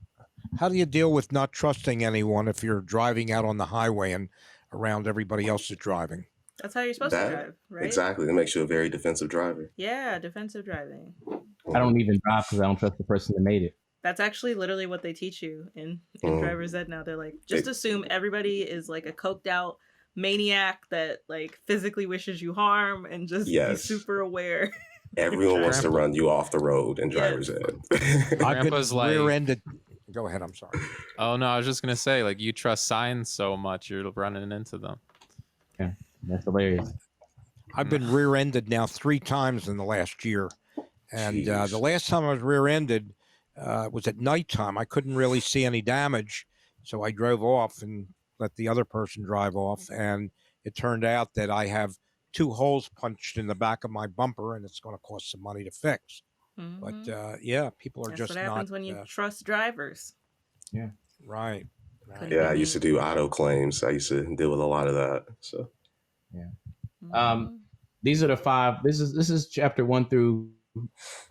How do you deal with not trusting anyone if you're driving out on the highway and around everybody else is driving? That's how you're supposed to drive, right? Exactly. That makes you a very defensive driver. Yeah, defensive driving. I don't even drive because I don't trust the person that made it. That's actually literally what they teach you in driver's ed now. They're like, just assume everybody is like a coked out maniac that like physically wishes you harm, and just be super aware. Everyone wants to run you off the road in driver's ed. Grandpa's like rear-ended. Go ahead. I'm sorry. Oh no, I was just gonna say, like, you trust signs so much, you're running into them. Yeah, that's hilarious. I've been rear-ended now 3 times in the last year, and the last time I was rear-ended was at nighttime. I couldn't really see any damage, so I drove off and let the other person drive off, and it turned out that I have 2 holes punched in the back of my bumper, and it's going to cost some money to fix. But yeah, people are That's just what happens not, when you trust drivers. Yeah. Right. Yeah, I used to do auto claims. I used to deal with a lot of that. So yeah. These are the 5. This is chapter 1 through,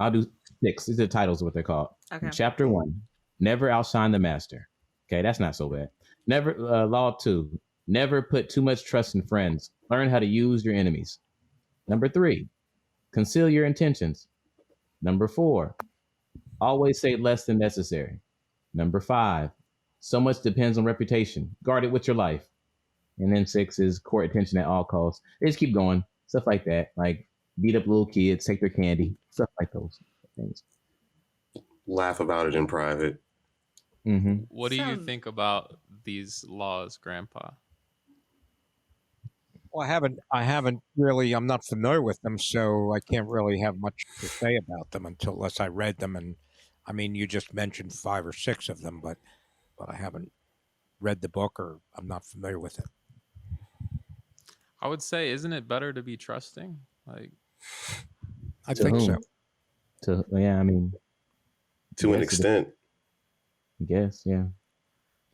I'll do 6. These are the titles of what they're called. Okay. Chapter 1, never outshine the master. Okay, that's not so bad. Never law 2, never put too much trust in friends. Learn how to use your enemies. Number 3, conceal your intentions. Number 4, always say less than necessary. Number 5, so much depends on reputation. Guard it with your life. And then 6 is court attention at all costs. They just keep going. Stuff like that. Like beat up little kids, take their candy, stuff like those things. Laugh about it in private. Mm-hmm. What do you think about these laws, Grandpa? Well, I haven't really. I'm not familiar with them, so I can't really have much to say about them unless I read them. And I mean, you just mentioned 5 or 6 of them, but I haven't read the book, or I'm not familiar with it. I would say, isn't it better to be trusting? Like, I think so. I mean, to an extent. I guess, yeah.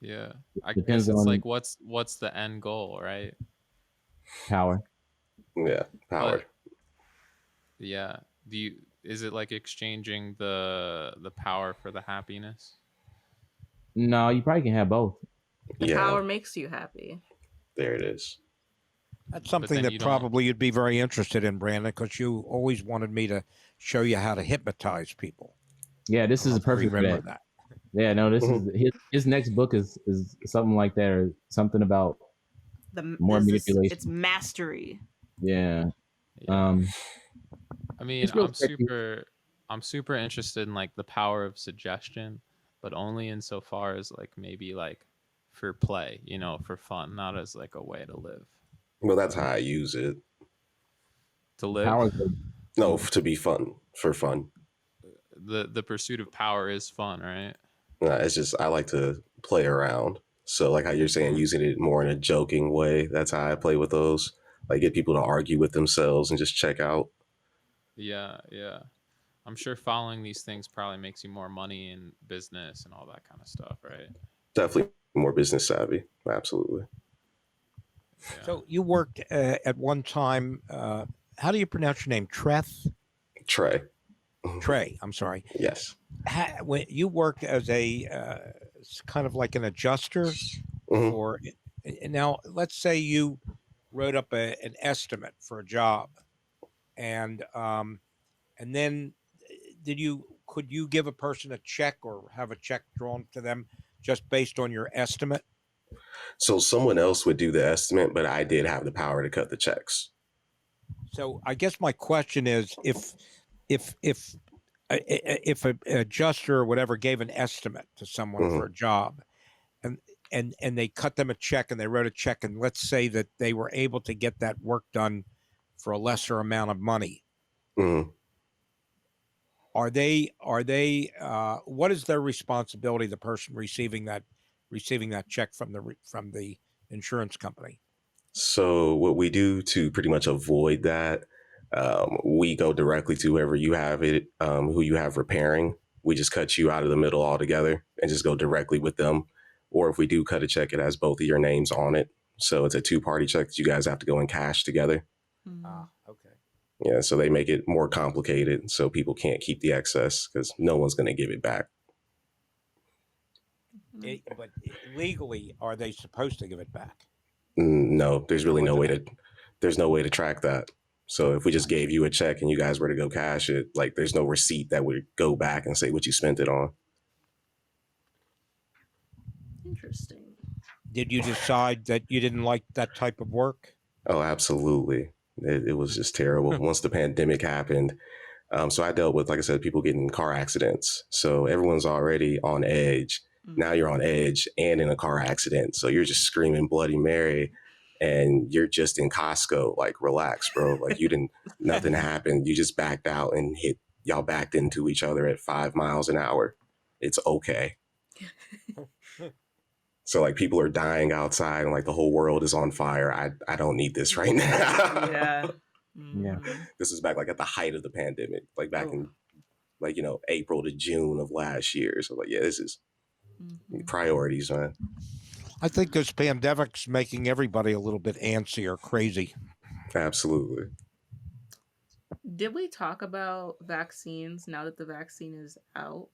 Yeah, I guess it's like, what's the end goal, right? Power. Yeah, power. But, yeah. Is it like exchanging the power for the happiness? No, you probably can have both. The power makes you happy. There it is. That's something that probably you'd be very interested in, Brandon, because you always wanted me to show you how to hypnose people. Yeah, this is a perfect remember that. Yeah, no, this is his next book is something like that, or something about more manipulation. It's mastery. Yeah. I mean, I'm super interested in like the power of suggestion, but only insofar as like maybe like for play, for fun, not as like a way to live. Well, that's how I use it. To live? No, to be fun, for fun. The pursuit of power is fun, right? It's just I like to play around. So like how you're saying, using it more in a joking way. That's how I play with those. Like get people to argue with themselves and just check out. Yeah. I'm sure following these things probably makes you more money in business and all that kind of stuff, right? Definitely more business savvy. Absolutely. Yeah. So you worked at one time. How do you pronounce your name? Trey. I'm sorry. Yes. When you worked as a kind of like an adjuster, or now let's say you wrote up an estimate for a job, and then could you give a person a check or have a check drawn to them just based on your estimate? So someone else would do the estimate, but I did have the power to cut the checks. So I guess my question is, if an adjuster or whatever gave an estimate to someone for a job, and they cut them a check and they wrote a check, and let's say that they were able to get that work done for a lesser amount of money, are they what is their responsibility, the person receiving that check from the insurance company? So what we do to pretty much avoid that, we go directly to whoever you have it, who you have repairing. We just cut you out of the middle altogether and just go directly with them. Or if we do cut a check, it has both of your names on it. So it's a 2-party check that you guys have to go and cash together. Okay. Yeah, so they make it more complicated so people can't keep the excess because no one's going to give it back. But legally, are they supposed to give it back? No, there's really no way to track that. So if we just gave you a check and you guys were to go cash it, like there's no receipt that would go back and say what you spent it on. Interesting. Did you decide that you didn't like that type of work? Oh, absolutely. It was just terrible. Once the pandemic happened, so I dealt with, like I said, people getting in car accidents. So everyone's already on edge. Now you're on edge and in a car accident. So you're just screaming Bloody Mary and you're just in Costco. Like, relax, bro. Like nothing happened. You just backed out and y'all backed into each other at 5 miles an hour. It's okay. So like people are dying outside and like the whole world is on fire. I don't need this right now. Yeah. Yeah. This is back like at the height of the pandemic, like back in like, April to June of last year. So like, yeah, this is priorities, man. I think this pandemic's making everybody a little bit antsy or crazy. Absolutely. Did we talk about vaccines now that the vaccine is out?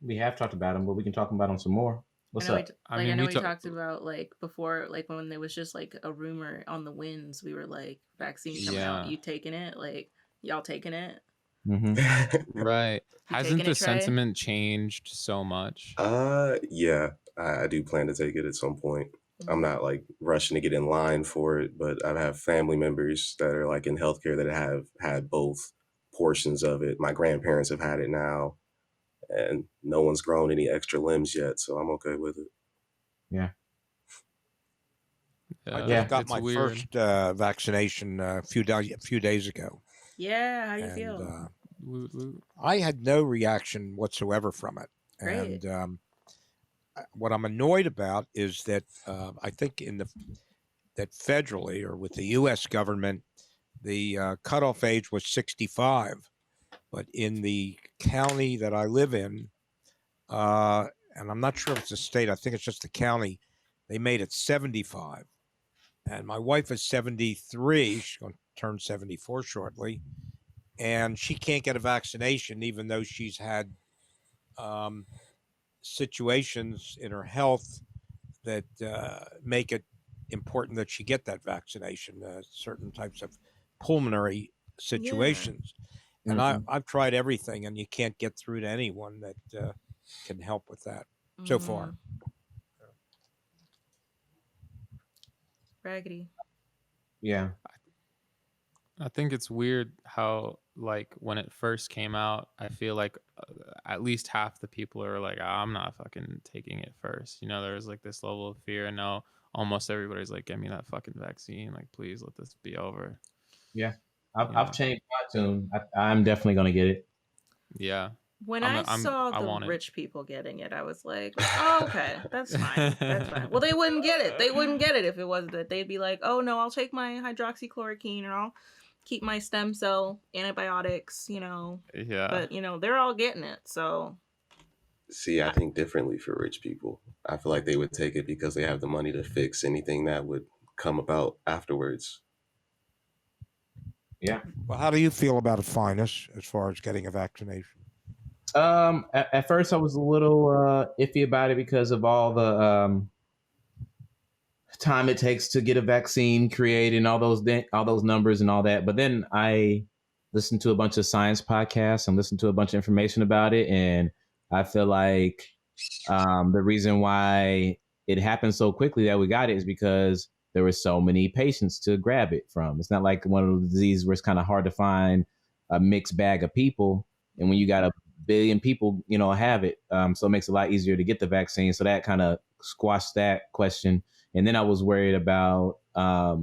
We have talked about them, but we can talk about them some more. What's up? I know we talked about like before, like when there was just like a rumor on the winds, we were like, vaccine coming out, you taking it? Like, y'all taking it? Mm-hmm. Right. Hasn't the sentiment changed so much? Yeah, I do plan to take it at some point. I'm not like rushing to get in line for it, but I have family members that are like in healthcare that have had both portions of it. My grandparents have had it now, and no one's grown any extra limbs yet, so I'm okay with it. Yeah. I just got my first vaccination a few days ago. Yeah, how do you feel? I had no reaction whatsoever from it. Great. And what I'm annoyed about is that I think that federally or with the U.S. government, the cutoff age was 65. But in the county that I live in, and I'm not sure if it's a state, I think it's just the county, they made it 75. And my wife is 73. She's going to turn 74 shortly. And she can't get a vaccination, even though she's had situations in her health that make it important that she get that vaccination, certain types of pulmonary situations. Yeah. And I've tried everything, and you can't get through to anyone that can help with that so far. Raggedy. Yeah. I think it's weird how, like, when it first came out, I feel like at least half the people are like, I'm not fucking taking it first. There was like this level of fear, and now almost everybody's like, get me that fucking vaccine. Like, please let this be over. Yeah. I've changed my tune. I'm definitely going to get it. Yeah. When I saw the rich people getting it, I was like, oh, okay, that's fine. That's fine. Well, they wouldn't get it. They wouldn't get it if it wasn't that. They'd be like, oh, no, I'll take my hydroxychloroquine, or I'll keep my stem cell antibiotics, Yeah. But, they're all getting it, so. See, I think differently for rich people. I feel like they would take it because they have the money to fix anything that would come about afterwards. Yeah. Well, how do you feel about it, Phines, as far as getting a vaccination? At first I was a little iffy about it because of all the time it takes to get a vaccine created and all those numbers and all that. But then I listened to a bunch of science podcasts and listened to a bunch of information about it, and I feel like the reason why it happened so quickly that we got it is because there were so many patients to grab it from. It's not like one of the diseases where it's kind of hard to find a mixed bag of people. And when you got a billion people, have it, so it makes it a lot easier to get the vaccine. So that kind of squashed that question. And then I was worried about what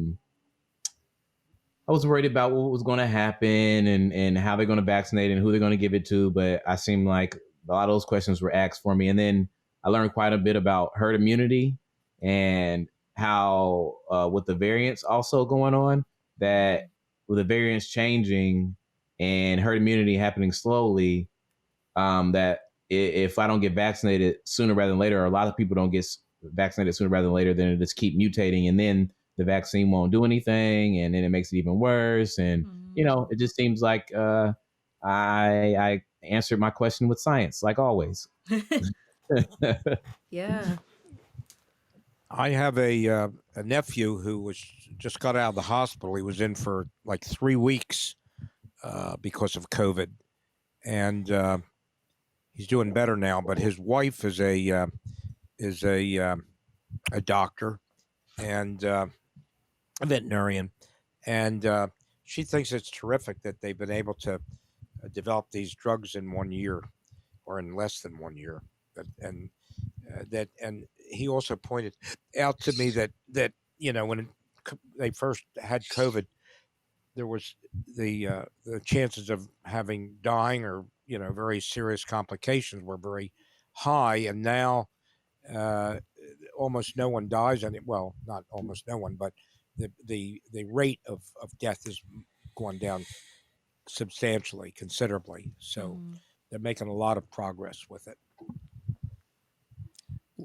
was going to happen and how they're going to vaccinate and who they're going to give it to. But I seemed like a lot of those questions were asked for me. And then I learned quite a bit about herd immunity and how with the variants also going on, that with the variants changing and herd immunity happening slowly, that if I don't get vaccinated sooner rather than later, or a lot of people don't get vaccinated sooner rather than later, then it just keep mutating, and then the vaccine won't do anything, and then it makes it even worse. And it just seems like I answered my question with science, like always. Yeah. I have a nephew who was just got out of the hospital. He was in for like 3 weeks because of COVID, and he's doing better now. But his wife is a doctor and a veterinarian, and she thinks it's terrific that they've been able to develop these drugs in 1 year or in less than 1 year, and he also pointed out to me that when they first had COVID, there was the chances of dying or very serious complications were very high, and now almost no one dies. And well, not almost no one, but the rate of death has gone down substantially, considerably. So they're making a lot of progress with it.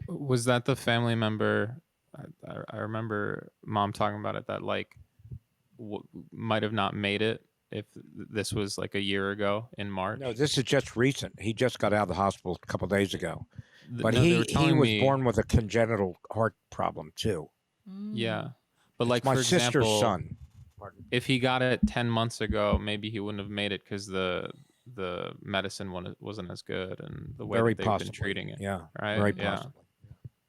Was that the family member? I remember Mom talking about it, that like might have not made it if this was like a year ago in March. No, this is just recent. He just got out of the hospital a couple of days ago. But No, they were he telling was me- born with a congenital heart problem too. Yeah, but It's like my for sister's example, son. if he got it 10 months ago, maybe he wouldn't have made it because the medicine wasn't as good, and the way Very that they've possibly. been treating it. Yeah, Right. very Yeah. possibly.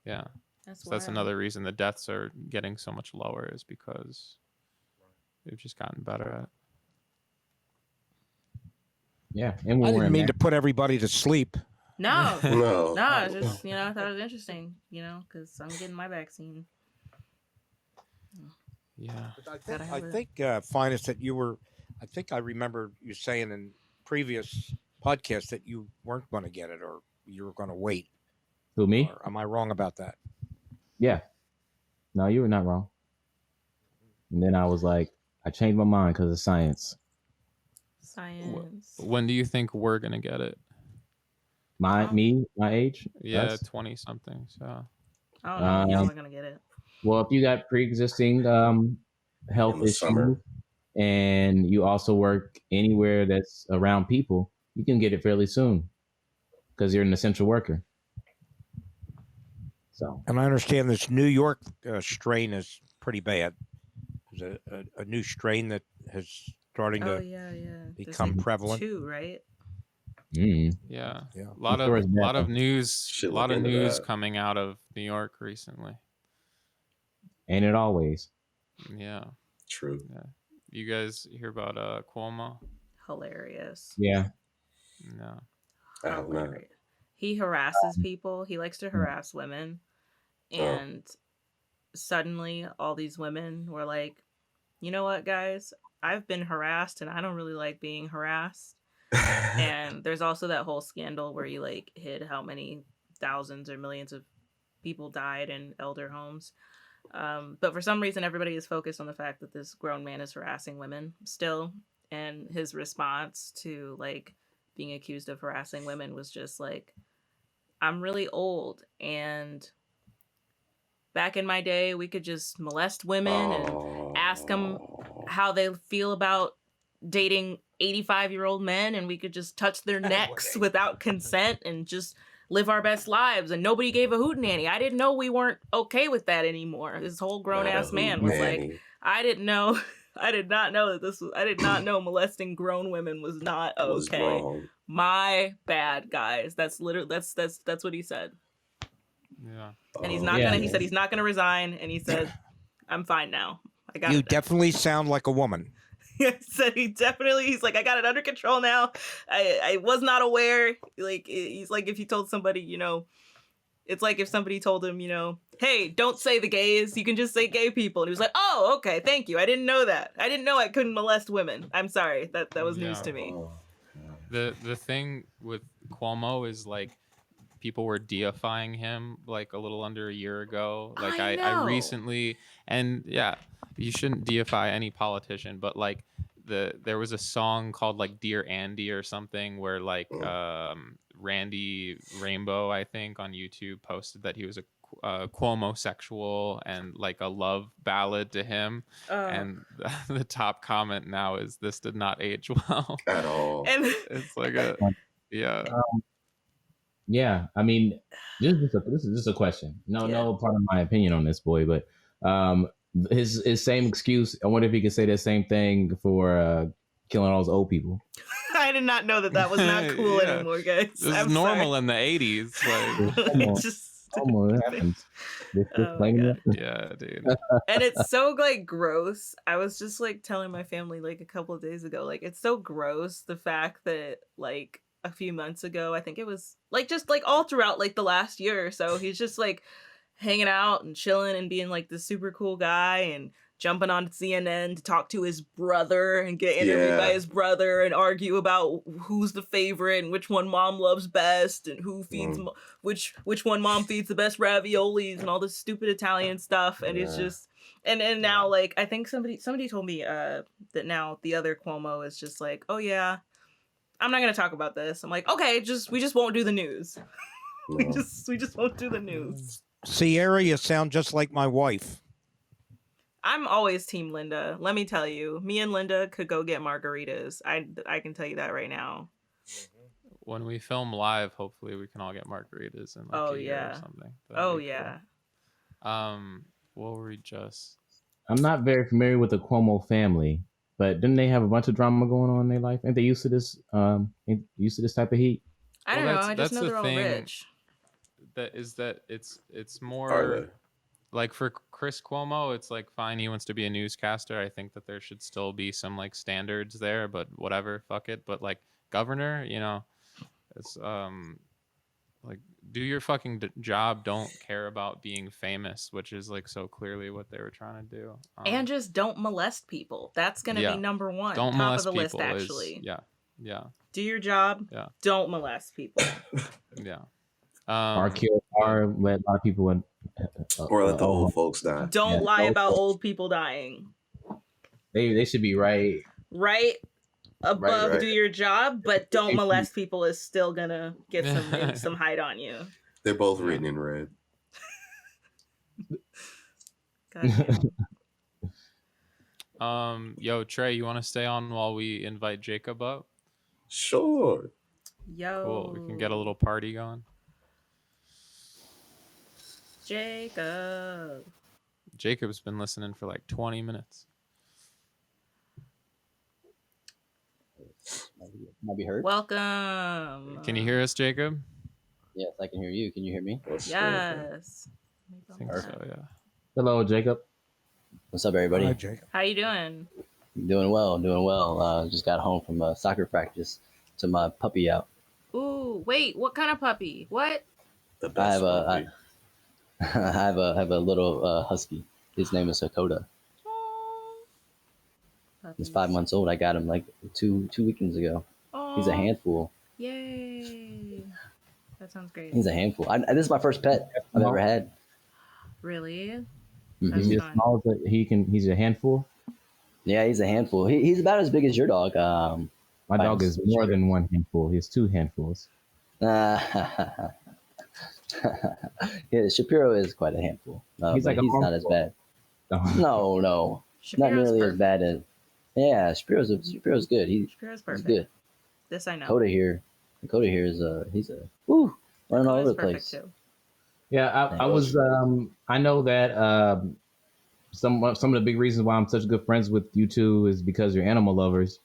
Yeah. That's So that's wild. another reason the deaths are getting so much lower, is because they've just gotten better at it. Yeah, and I we're didn't mean to put everybody to sleep. No, No. no, it's just I thought it was interesting, because I'm getting my vaccine. Yeah. Gotta I have it. think Phines, that you were. I think I remember you saying in previous podcasts that you weren't going to get it, or you were going to wait. Who, me? Or am I wrong about that? Yeah. No, you were not wrong. And then I was like, I changed my mind because of science. Science. When do you think we're gonna get it? My age? Yeah, Us? 20 something. So I don't know when y'all are gonna get it. Well, if you got pre-existing health In the issues summer. and you also work anywhere that's around people, you can get it fairly soon because you're an essential worker. So, And I understand this New York strain is pretty bad. There's a new strain that has starting Oh to yeah. There's become like prevalent. 2, right? yeah, Yeah. a lot Sure of is bad. news, Should a lot look of into news that. coming out of New York recently. ain't it always? Yeah, True. you guys hear about Cuomo? Hilarious. Yeah. No. I have not. Hilarious. He harasses people. He likes to harass women. And suddenly all these women were like, you know what, guys? I've been harassed and I don't really like being harassed. And there's also that whole scandal where he like hid how many thousands or millions of people died in elder homes. But for some reason, everybody is focused on the fact that this grown man is harassing women still. And his response to like being accused of harassing women was just like, I'm really old, and back in my day, we could just molest women and ask them how they feel about dating 85-year-old men, and we could just touch their necks without consent and just live our best lives, and nobody gave a hootenanny. I didn't know we weren't okay with that anymore. This whole grown-ass man was like, I did not know molesting grown women was not okay. Was wrong. My bad, guys. That's literally that's what he said. Yeah. And he's not gonna. He said he's not gonna resign, and he said, "I'm fine now. I got You it." definitely sound like a woman. He said he's like, I got it under control now. I was not aware. Like, he's like, if you told somebody, it's like if somebody told him, hey, don't say the gays. You can just say gay people. And he was like, oh, okay, thank you. I didn't know that. I didn't know I couldn't molest women. I'm sorry. That was news to me. The thing with Cuomo is like people were deifying him like a little under a year ago. Like I recently, and yeah, you shouldn't deify any politician, but like there was a song called like Dear Andy or something where like Randy Rainbow, I think, on YouTube posted that he was a Cuomo sexual and like a love ballad to him, and the top comment now is, this did not age well At all. And it's like Yeah, I mean, this is just a question. No part of my opinion on this boy, but his same excuse. I wonder if he could say the same thing for killing all those old people. I did not know that was not cool anymore, guys. It was normal in the 80s. Like, It happens. yeah, dude. And it's so like gross. I was just like telling my family like a couple of days ago, like it's so gross the fact that like a few months ago, I think it was like just like all throughout like the last year or so, he's just like hanging out and chilling and being like this super cool guy and jumping on CNN to talk to his brother and get interviewed by his brother and argue about who's the favorite and which one mom loves best and who feeds which one mom feeds the best raviolis and all this stupid Italian stuff. And it's just and now like I think somebody told me that now the other Cuomo is just like, oh yeah, I'm not gonna talk about this. I'm like, okay, we just won't do the news. we just won't do the news. Sierra, you sound just like my wife. I'm always team Linda. Let me tell you, me and Linda could go get margaritas. I can tell you that right now. When we film live, hopefully we can all get margaritas in like a year or something. That'd be cool. What were we just? I'm not very familiar with the Cuomo family, but didn't they have a bunch of drama going on in their life? Ain't they used to this? Used to this type of heat? I don't know. I just know they're all rich. It's more like for Chris Cuomo, it's like fine, he wants to be a newscaster. I think that there should still be some like standards there, but whatever, fuck it. But like governor, you know, it's like do your fucking job. Don't care about being famous, which is like so clearly what they were trying to do. And just don't molest people. That's gonna be number one. Don't top molest of the people. List, actually. Yeah. Do your job. Yeah. Don't molest people. Yeah. Or let a lot of people in. Or let the old folks die. Don't lie about old people dying. They should be right above right. Do your job, but don't molest people is still gonna get some height on you. They're both written in red. Yo, Trey, you want to stay on while we invite Jacob up? Sure. Yo. Cool. We can get a little party going. Jacob's been listening for like 20 minutes. Might be heard. Welcome. Can you hear us, Jacob? Yes, I can hear you. Can you hear me? Yes. I think so, yeah. Hello, Jacob. What's up, everybody? Hi, Jacob. How you doing? Doing well. Just got home from soccer practice. Took my puppy out. Ooh, wait, what kind of puppy? What? The best I have a little husky. His name is Dakota. He's 5 months old. I got him like two weekends ago. Aww. He's a handful. Yay! That sounds great. He's a handful. This is my first pet I've ever had. Really? Mm-hmm. He's as small as he's a handful. Yeah, he's a handful. He's about as big as your dog. My dog is more than one handful. He has two handfuls. Yeah, Shapiro is quite a handful. He's like he's not as bad. No, Shapiro's not nearly perfect. as bad as. Yeah, Shapiro's good. Shapiro's He's perfect. good. This I know. Dakota here is he's a running all over the place. Too. Yeah, I was. I know that some of the big reasons why I'm such good friends with you two is because you're animal lovers.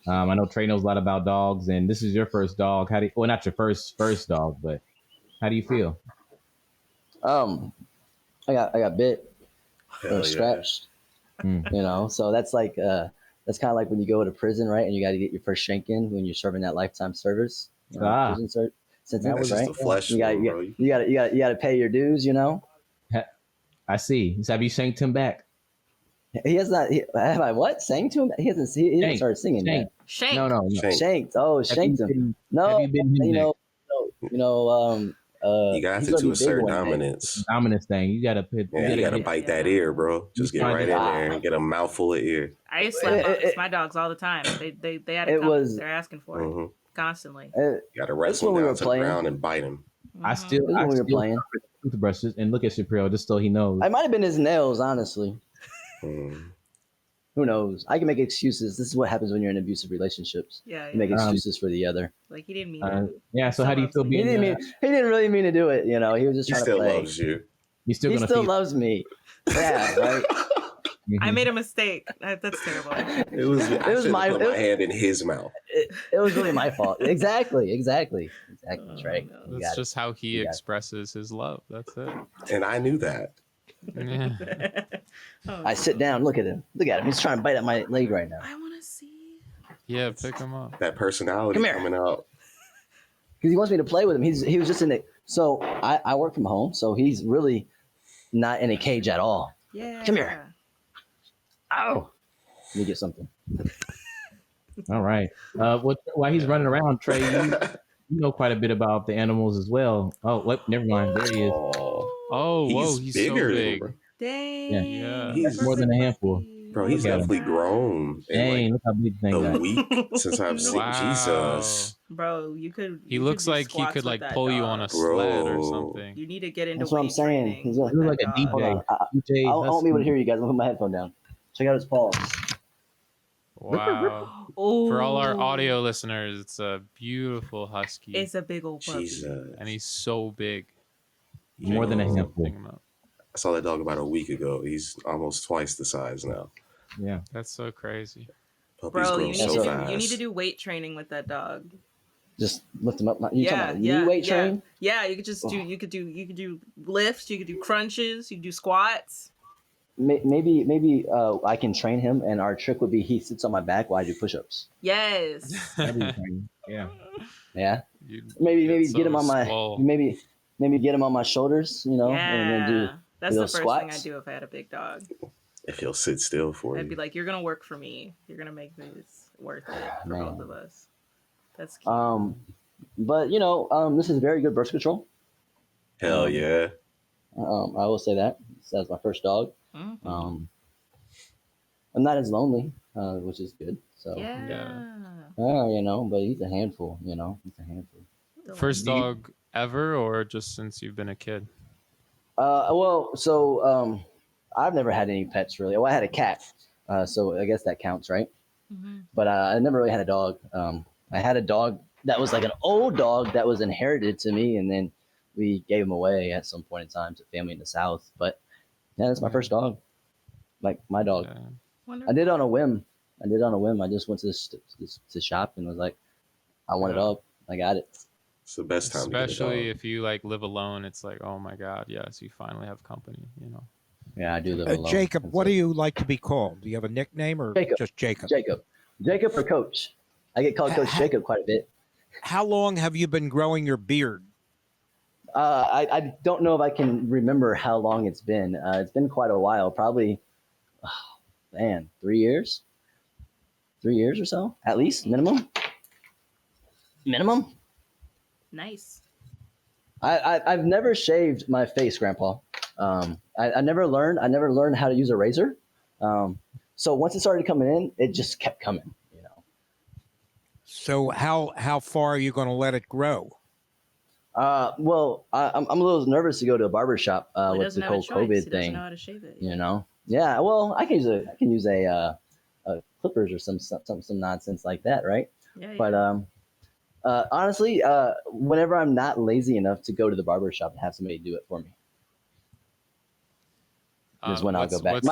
I know Trey knows a lot about dogs, and this is your first dog. Well, not your first dog, but how do you feel? I got bit or Yeah. scratched. You know, so that's like that's kind of like when you go to prison, right? And you got to get your first shank in when you're serving that lifetime service. You know, prison sentence, That was right? just a flesh. You got to pay your dues. You know. I see. So have you shanked him back? He has not. Have I what? Sang to him? He hasn't started singing yet. Shank. No. Shanked. Oh, shanked him. No, have you been you know. You got to a certain dominance. Dominance thing. You gotta put. Yeah, you gotta bite that ear, bro. Just get right in there and get a mouthful of ear. I used to slap my dogs all the time. They had to come. They're asking for it constantly. You gotta wrestle him down to the ground and bite him. I still playing toothbrushes and look at Shapiro just so he knows. I might have been his nails, honestly. who knows? I can make excuses. This is what happens when you're in abusive relationships. Yeah, You make excuses for the other. like he didn't mean it. Yeah. So how do you feel He being? didn't really mean to do it. You know, he was just He trying still to play. loves you. You still He gonna still feed? loves me. Yeah, right. I made a mistake. That's terrible. It was my hand in his mouth. It was really my fault. Exactly, Trey. No. That's just how he expresses his love. That's it. And I knew that. Yeah. I sit down. Look at him. Look at him. He's trying to bite at my leg right now. I want to see. Yeah, pick him up. That personality coming out. Because he wants me to play with him. He was just in it. So I work from home, so he's really not in a cage at all. Yeah. Come here. Ow. Let me get something. All right. While he's running around, Trey, you know quite a bit about the animals as well. Oh, wait, never mind. There he is. Oh, whoa, he's bigger so big. Dang. Yeah. He's more than a handful. Bro, he's Look at definitely him. grown. Dang, look how big the thing A got. week since I've seen Jesus. Bro, you could. He you looks could do like he squats could with like that pull you dog. on a sled or Bro. something. You need to get into That's what I'm weight saying. training He's like, He looks like a that DJ. dog. Hold on. DJ I won't be able to hear you guys. I'm gonna put my headphone down. Check out his paws. Wow. Oh. For all our audio listeners, it's a beautiful husky. It's a big old puppy. Jesus. And he's so big. More than a Yo. handful. Pick him up. I saw that dog about a week ago. He's almost twice the size now. Yeah. That's so crazy. Puppies Bro, grow you so need, to fast. do, you need to do weight training with that dog. Just lift him up. You talking Yeah, about yeah, knee weight yeah. train? Yeah, you could just do. You could do lifts. You could do crunches. You could do squats. Maybe I can train him, and our trick would be he sits on my back while I do push-ups. Yes. Yeah. Yeah. You'd Maybe so get him on my swole. maybe get him on my shoulders, you know, and then do That's the those first squats. thing I'd do if I had a big dog. If he'll sit still for I'd you. be like, "You're gonna work for me. You're gonna make this worth it for Man. both of us." That's cute. But this is very good birth control. Hell yeah. I will say that. That's my first dog. Mhm. I'm not as lonely, which is good. So Yeah. but he's a handful. He's a handful. First dog ever, or just since you've been a kid? I've never had any pets really. Well, I had a cat, so I guess that counts, right? Mhm. But I never really had a dog. I had a dog that was like an old dog that was inherited to me, and then we gave him away at some point in time to family in the South. But yeah, that's my first dog, like my dog. Yeah. I did it on a whim. I just went to the shop and was like, I want a dog. I got it. It's the best time Especially to get a dog. if you like live alone, it's like, oh my god, yes, you finally have company. Yeah, I do live alone. Jacob, That's what it. do you like to be called? Do you have a nickname or Jacob. just Jacob? Jacob or Coach. I get called Coach Jacob quite a bit. How long have you been growing your beard? I don't know if I can remember how long it's been. It's been quite a while, probably, 3 years. 3 years or so, at least, minimum. Nice. I've never shaved my face, Grandpa. I never learned how to use a razor. So once it started coming in, it just kept coming. So how far are you going to let it grow? Well, I'm a little nervous to go to a barber shop Well, he with doesn't the have a whole choice. COVID He thing. doesn't know how to shave it. Yeah. Well, I can use a clippers or some nonsense like that, right? Yeah. But honestly, whenever I'm not lazy enough to go to the barber shop and have somebody do it for me, is when I'll go back.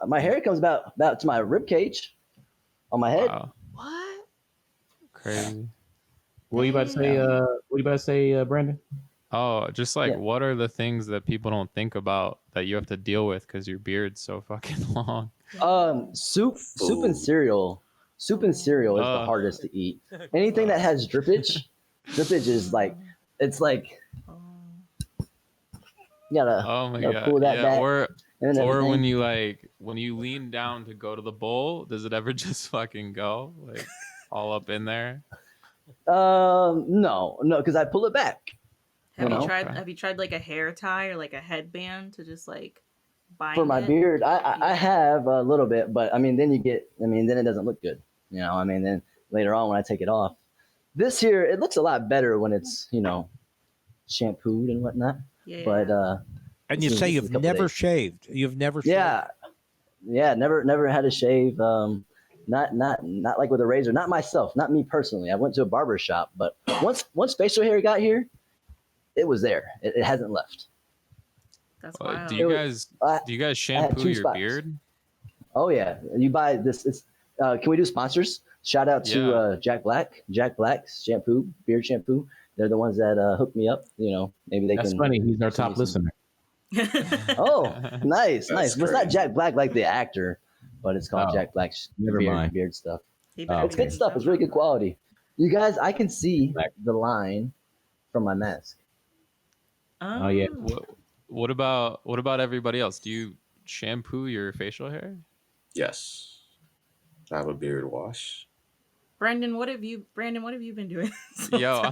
My hair comes about to my rib cage on my head. Wow, What? crazy. What are you about to say, Brandon? Oh, just like Yeah. what are the things that people don't think about that you have to deal with because your beard's so fucking long? Soup and cereal. Soup and cereal is the hardest to eat. Anything that has drippage is like, it's like, Oh. you gotta, Oh my gotta god! pull that Yeah, back. or and when everything. when you lean down to go to the bowl, does it ever just fucking go like all up in there? No, because I pull it back. Have You you know? tried? Okay. Have you tried like a hair tie or like a headband to just like bind For my it? beard, I have a little bit, but then it doesn't look good. Then later on when I take it off, this here, it looks a lot better when it's, shampooed and whatnot. Yeah. But, And you This say is a you've couple never days. shaved. You've never yeah, Yeah, never had a shave. Not like with a razor. Not myself. Not me personally. I went to a barber shop, but once facial hair got here, it was there. It hasn't left. That's wild. Do you guys shampoo your beard? Oh yeah, you buy this. It's can we do sponsors? Shout out to Jack Black. Jack Black's shampoo, beard shampoo. They're the ones that hooked me up. You know, maybe they That's can. That's funny. He's our top listener. Oh, nice. That's Well, it's not Jack Black like the actor, but it's called Jack Black's beard stuff. It's good stuff. It's really good quality. You guys, I can see the line from my mask. Oh yeah. What about everybody else? Do you shampoo your facial hair? Yes. I have a beard wash. Brandon, what have you been doing? Yo,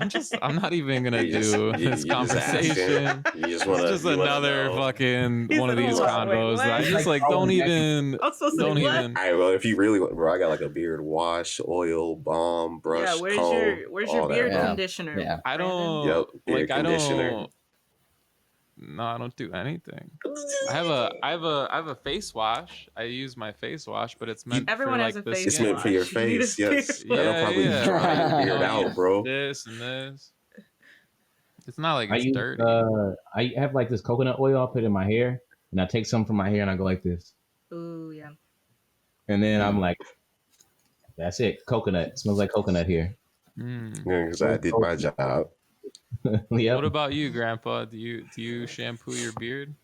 I'm not even gonna do this conversation. It's just another fucking one of these convos. I just don't even. All right, well, if you really, bro, I got like a beard wash, oil, balm, brush, yeah, where's your beard conditioner? Yeah. I don't. Yep, beard conditioner. No, I don't do anything. I have a face wash. I use my face wash, but it's meant Everyone for has like a the face skin. It's meant for your face. Yes, that'll probably yeah. dry your beard out, bro. This and this. It's not like it's dirty. I have like this coconut oil I put in my hair, and I take some from my hair and I go like this. Ooh, yeah. And then I'm like, that's it. Coconut. It smells like coconut here. Yeah, because I did my job. Yep. What about you, Grandpa? Do you shampoo your beard?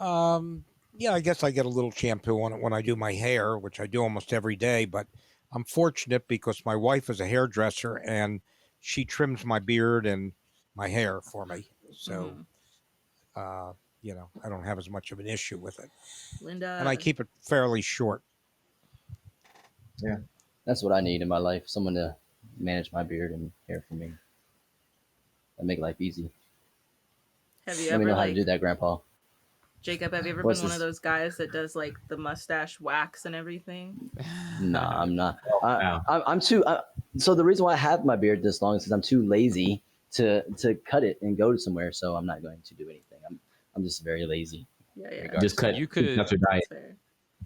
Yeah, I guess I get a little shampoo on it when I do my hair, which I do almost every day. But I'm fortunate because my wife is a hairdresser and she trims my beard and my hair for me. So, you know, I don't have as much of an issue with it. Linda. And I keep it fairly short. Yeah, that's what I need in my life. Someone to manage my beard and hair for me. That make life easy. Have you Let ever me know how to do that, Grandpa. Jacob, have you ever been one of those guys that does like the mustache wax and everything? Nah, I'm not. I'm too. So the reason why I have my beard this long is because I'm too lazy to cut it and go somewhere. So I'm not going to do anything. I'm just very lazy. Yeah. Just cut. You could. Cut your diet.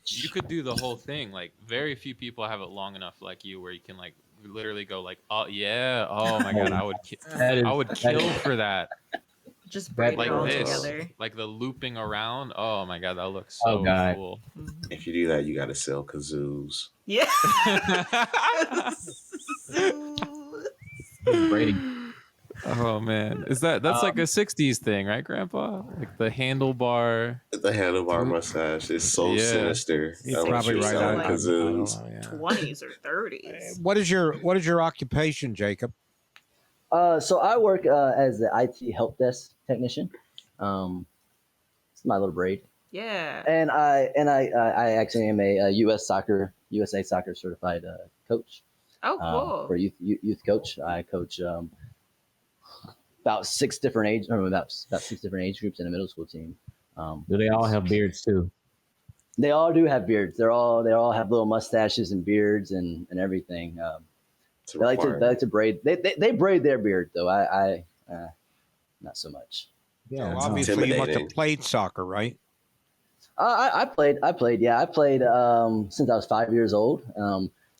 You could do the whole thing. Like very few people have it long enough, like you, where you can like literally go like, oh yeah, oh my god, I would kill for that. Just braid like it all this, together. like the looping around. Oh my god, that looks so cool. If you do that, you got to sell kazoos. Yeah. Braiding. Oh man, that's like a '60s thing, right, Grandpa? Like the handlebar. The handlebar mustache is so sinister. You're probably right on kazoos. 20s or 30s. What is your occupation, Jacob? So I work as the IT help desk technician. It's my little braid. Yeah. And I actually am a USA soccer certified coach. Oh, cool. For youth coach. I coach about six different age groups in a middle school team. Do they all have beards too? They all do have beards. They all have little mustaches and beards and everything. They like to braid. They braid their beard though. I not so much. Yeah, so obviously you must have played soccer, right? I played. Yeah, I played since I was 5 years old.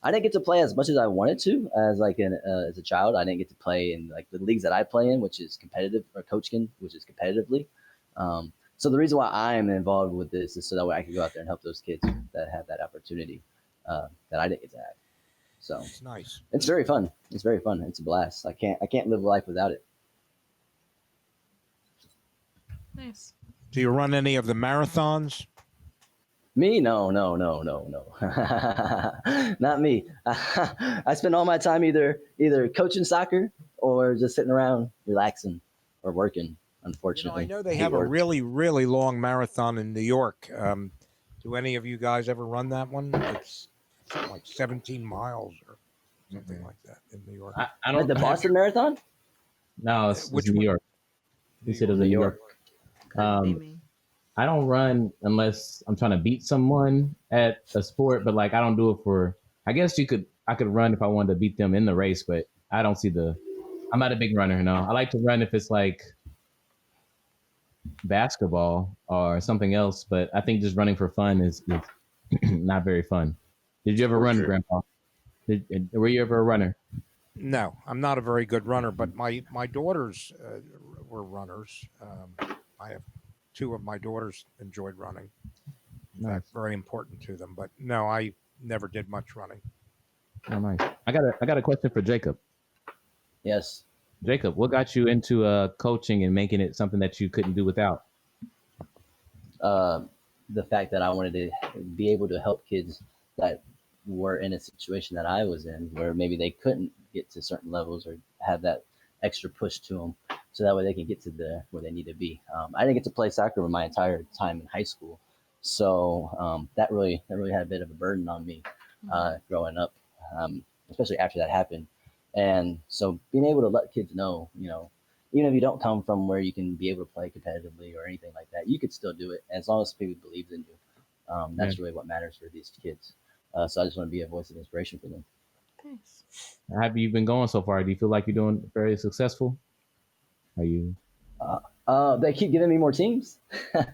I didn't get to play as much as I wanted to as as a child. I didn't get to play in like the leagues that I play in, which is competitive, or coaching, which is competitively. So the reason why I am involved with this is so that way I can go out there and help those kids that have that opportunity that I didn't get to have. So it's nice. It's very fun. It's very fun. It's a blast. I can't live life without it. Nice. Do you run any of the marathons? Me? No. Not me. I spend all my time either coaching soccer or just sitting around relaxing or working, unfortunately. I know they have a really, really long marathon in New York. Do any of you guys ever run that one? It's like 17 miles or something like that in New York. I don't the Boston Marathon? No, it's New York. He said it was New York. I don't run unless I'm trying to beat someone at a sport, but like I don't do it for. I guess I could run if I wanted to beat them in the race, but I don't see I'm not a big runner. No, I like to run if it's like basketball or something else, but I think just running for fun is not very fun. Did you ever run, sure. Grandpa? Were you ever a runner? No, I'm not a very good runner, but my daughters were runners. I have two of my daughters enjoyed running. In Nice. fact, very important to them. But no, I never did much running. Oh, nice. I got a question for Jacob. Yes. Jacob, what got you into coaching and making it something that you couldn't do without? The fact that I wanted to be able to help kids that were in a situation that I was in, where maybe they couldn't get to certain levels or have that extra push to them, so that way they can get to where they need to be. I didn't get to play soccer my entire time in high school, so that really had a bit of a burden on me growing up, especially after that happened. And so being able to let kids know, even if you don't come from where you can be able to play competitively or anything like that, you could still do it. And as long as people believe in you, that's really what matters for these kids. So I just want to be a voice of inspiration for them. Nice. How have you been going so far? Do you feel like you're doing very successful? Are you? They keep giving me more teams. I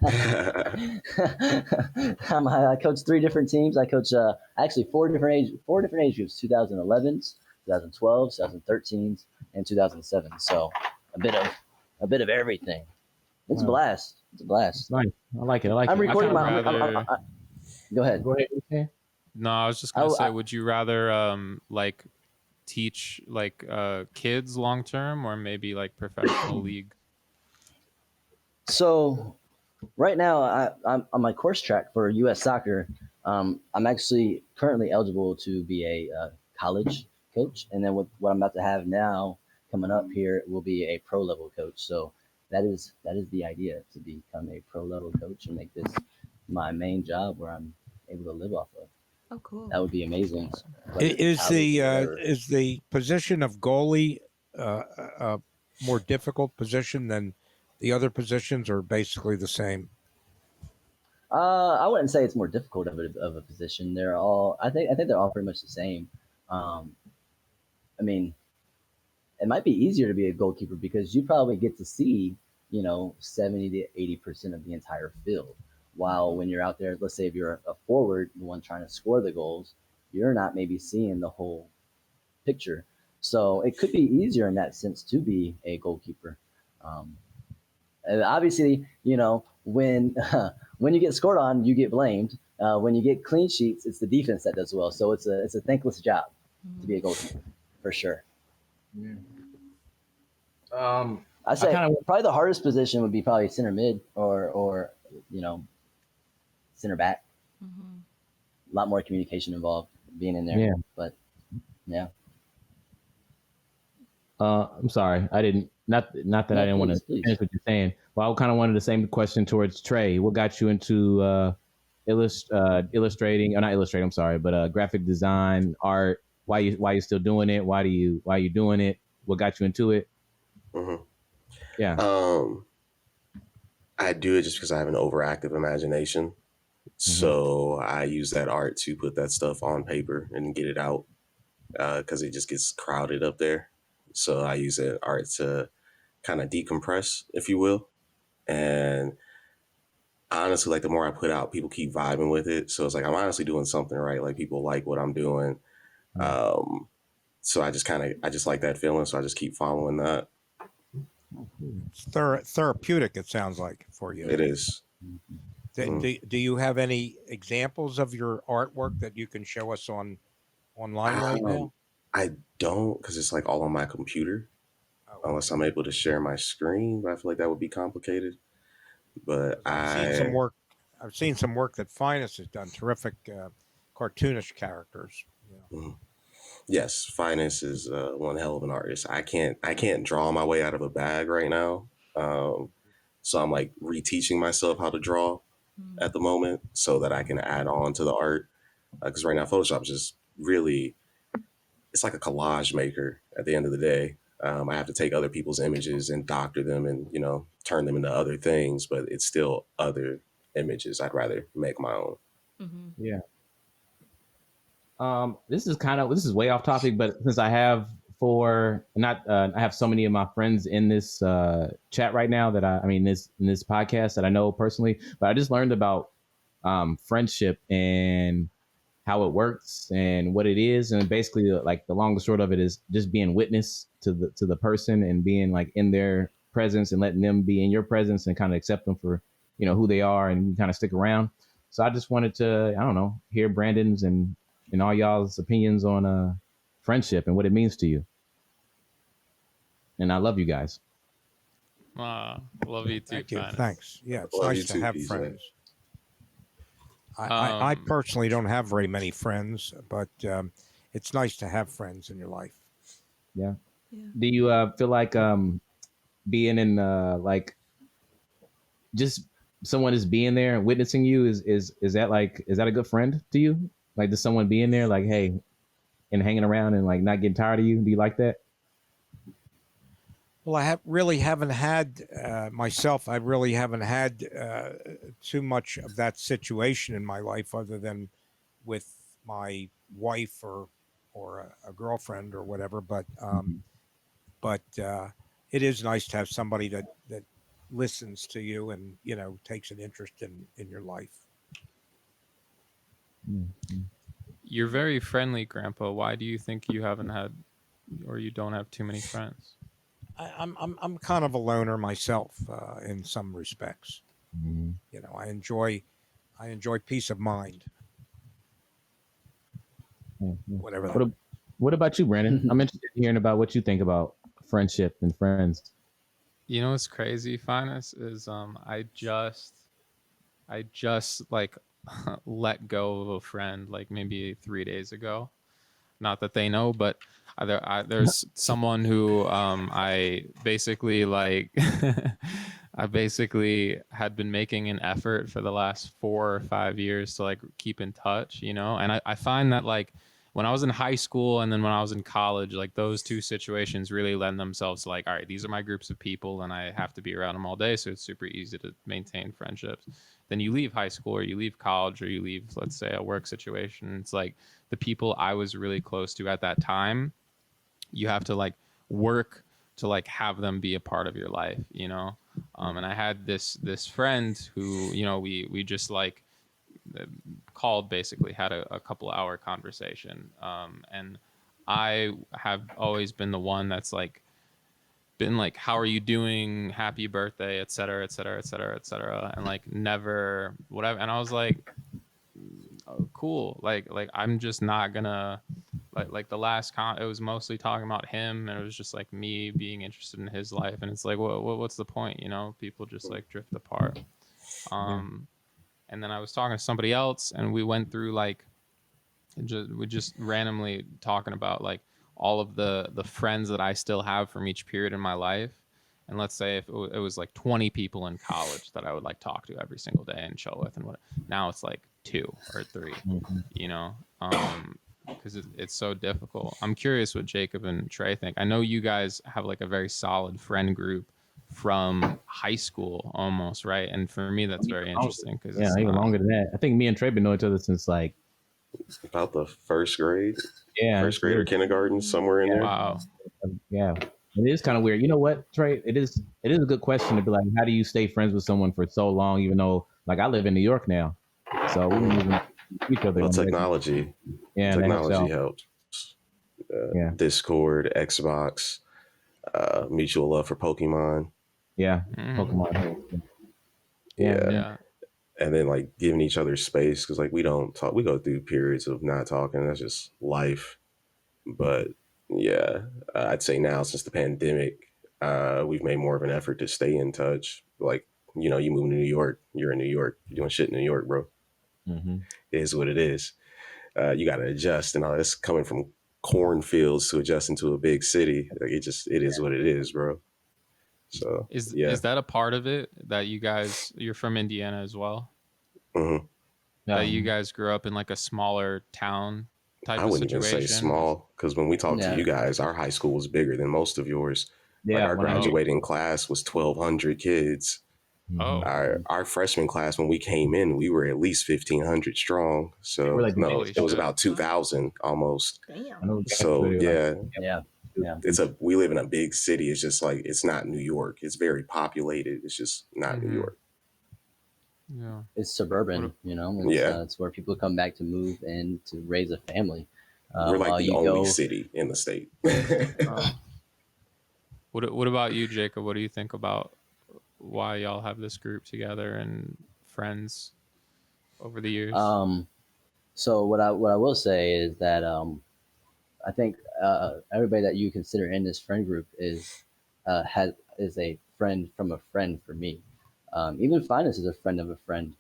coach 3 different teams. I coach actually 4 different age groups: 2011s, 2012s, 2013s, and 2007. So a bit of everything. It's a blast. It's a blast. Nice. I like it. I'm recording my. Go ahead. Go ahead. Okay. No, I was just gonna say, would you rather like teach like kids long term or maybe like professional league? So right now I'm on my course track for U.S. soccer. I'm actually currently eligible to be a college coach, and then with what I'm about to have now coming up here will be a pro level coach. So that is the idea, to become a pro level coach and make this my main job where I'm able to live off of. Oh, cool. That would be amazing. Is the position of goalie a more difficult position than the other positions, or basically the same? I wouldn't say it's more difficult of a position. They're all I think they're all pretty much the same. I mean, it might be easier to be a goalkeeper because you probably get to see 70 to 80% of the entire field. While when you're out there, let's say if you're a forward, the one trying to score the goals, you're not maybe seeing the whole picture. So it could be easier in that sense to be a goalkeeper. And obviously, when when you get scored on, you get blamed. When you get clean sheets, it's the defense that does well. So it's a thankless job to be a goalkeeper, for sure. Yeah. I say probably the hardest position would be probably center mid or center back. Mm-hmm. A lot more communication involved being in there. Yeah. But yeah. I'm sorry. I didn't not that I didn't want to finish what you're saying. Well, I kind of wanted the same question towards Trey. What got you into illustrating, or not illustrating? I'm sorry, but graphic design, art. Why you still doing it? Why you doing it? What got you into it? Mm-hmm. Yeah. I do it just because I have an overactive imagination. So I use that art to put that stuff on paper and get it out because it just gets crowded up there. So I use that art to kind of decompress, if you will. And honestly, like the more I put out, people keep vibing with it. So it's like I'm honestly doing something right. Like people like what I'm doing. So I just like that feeling. So I just keep following that. It's therapeutic, it sounds like, for you. It is. Do you have any examples of your artwork that you can show us online right now? I don't, because it's like all on my computer, unless I'm able to share my screen. But I feel like that would be complicated. But I've seen some work that Phines has done. Terrific cartoonish characters. Yes, Phines is one hell of an artist. I can't draw my way out of a bag right now. So I'm like reteaching myself how to draw at the moment so that I can add on to the art. Because right now Photoshop is just really, it's like a collage maker at the end of the day. I have to take other people's images and doctor them and, turn them into other things, but it's still other images. I'd rather make my own. Mm-hmm. Yeah. This is way off topic, but since I have for not. I have so many of my friends in this chat right now that in this podcast that I know personally, but I just learned about friendship and how it works and what it is, and basically like the long and short of it is just being witness to the person and being like in their presence and letting them be in your presence and kind of accept them for who they are and kind of stick around. So I just wanted to hear Brandon's and all y'all's opinions on friendship and what it means to you. And I love you guys. Love you too. Thank you. Phines. Thanks. Yeah, it's Love nice you to too, have PJ. friends. I personally don't have very many friends, but it's nice to have friends in your life. Yeah. Do you feel like being in like just someone is being there and witnessing you is that a good friend to you? Like, does someone being there like, hey, and hanging around and like not getting tired of you? Do you like that? Well, really haven't had myself. I really haven't had too much of that situation in my life, other than with my wife or a girlfriend or whatever. But it is nice to have somebody that listens to you and takes an interest in your life. Mm-hmm. You're very friendly, Grandpa. Why do you think you haven't had, or you don't have too many friends? I'm kind of a loner myself in some respects. Mm-hmm. I enjoy peace of mind. Mm-hmm. Whatever that. What about you, Brandon? I'm interested in hearing about what you think about friendship and friends. You know what's crazy, Phines, is I just like let go of a friend like maybe 3 days ago. Not that they know, but there's someone who I basically like I basically had been making an effort for the last 4 or 5 years to like keep in touch, and I find that like when I was in high school and then when I was in college, like those two situations really lend themselves to like, all right, these are my groups of people and I have to be around them all day. So it's super easy to maintain friendships. Then you leave high school or you leave college or you leave, let's say, a work situation. It's like the people I was really close to at that time, you have to like work to like have them be a part of your life, and I had this friend who, we just like called, basically had a couple hour conversation, and I have always been the one that's like been like, how are you doing, happy birthday, et cetera, et cetera, et cetera, et cetera, and like never whatever. And I was like, oh, cool, like I'm just not gonna like the last it was mostly talking about him, and it was just like me being interested in his life, and it's like what's the point, people just like drift apart. And then I was talking to somebody else, and we went through like, we just randomly talking about like all of the friends that I still have from each period in my life. And let's say if it was like 20 people in college that I would like talk to every single day and chill with, and what now it's like 2 or 3, because it's so difficult. I'm curious what Jacob and Trey think. I know you guys have like a very solid friend group from high school almost, right? And for me, that's very interesting because even longer than that. I think me and Trey been knowing each other since like about the first grade. Yeah, first grade or kindergarten, somewhere in there. Wow. Yeah, it is kind of weird. You know what, Trey? It is a good question to be like, how do you stay friends with someone for so long? Even though, like, I live in New York now, so we don't even know each other. Well, technology helps. Discord, Xbox, mutual love for Pokemon. Yeah, Pokemon. Yeah. And then like giving each other space, because like we don't talk. We go through periods of not talking. That's just life. But yeah, I'd say now since the pandemic, we've made more of an effort to stay in touch. Like, you move to New York, you're in New York, you're doing shit in New York, bro. Mm-hmm. It is what it is. You got to adjust, and all this coming from cornfields to adjusting to a big city. Like it is what it is, bro. So is that a part of it that you're from Indiana as well? Mm-hmm. That you guys grew up in like a smaller town type of situation? I wouldn't even say small, because when we talked to you guys, our high school was bigger than most of yours. Yeah, like our graduating class was 1,200 kids. Oh, our freshman class, when we came in, we were at least 1,500 strong. So it was about 2,000 almost. Damn. So yeah. Yeah. we live in a big city. It's just like, it's not New York. It's very populated. It's just not New York. Yeah. It's suburban, it's where people come back to move and to raise a family. We're like the only city in the state. What about you, Jacob? What do you think about why y'all have this group together and friends over the years? So what I will say is that I think everybody that you consider in this friend group is a friend from a friend for me. Even Phines is a friend of a friend.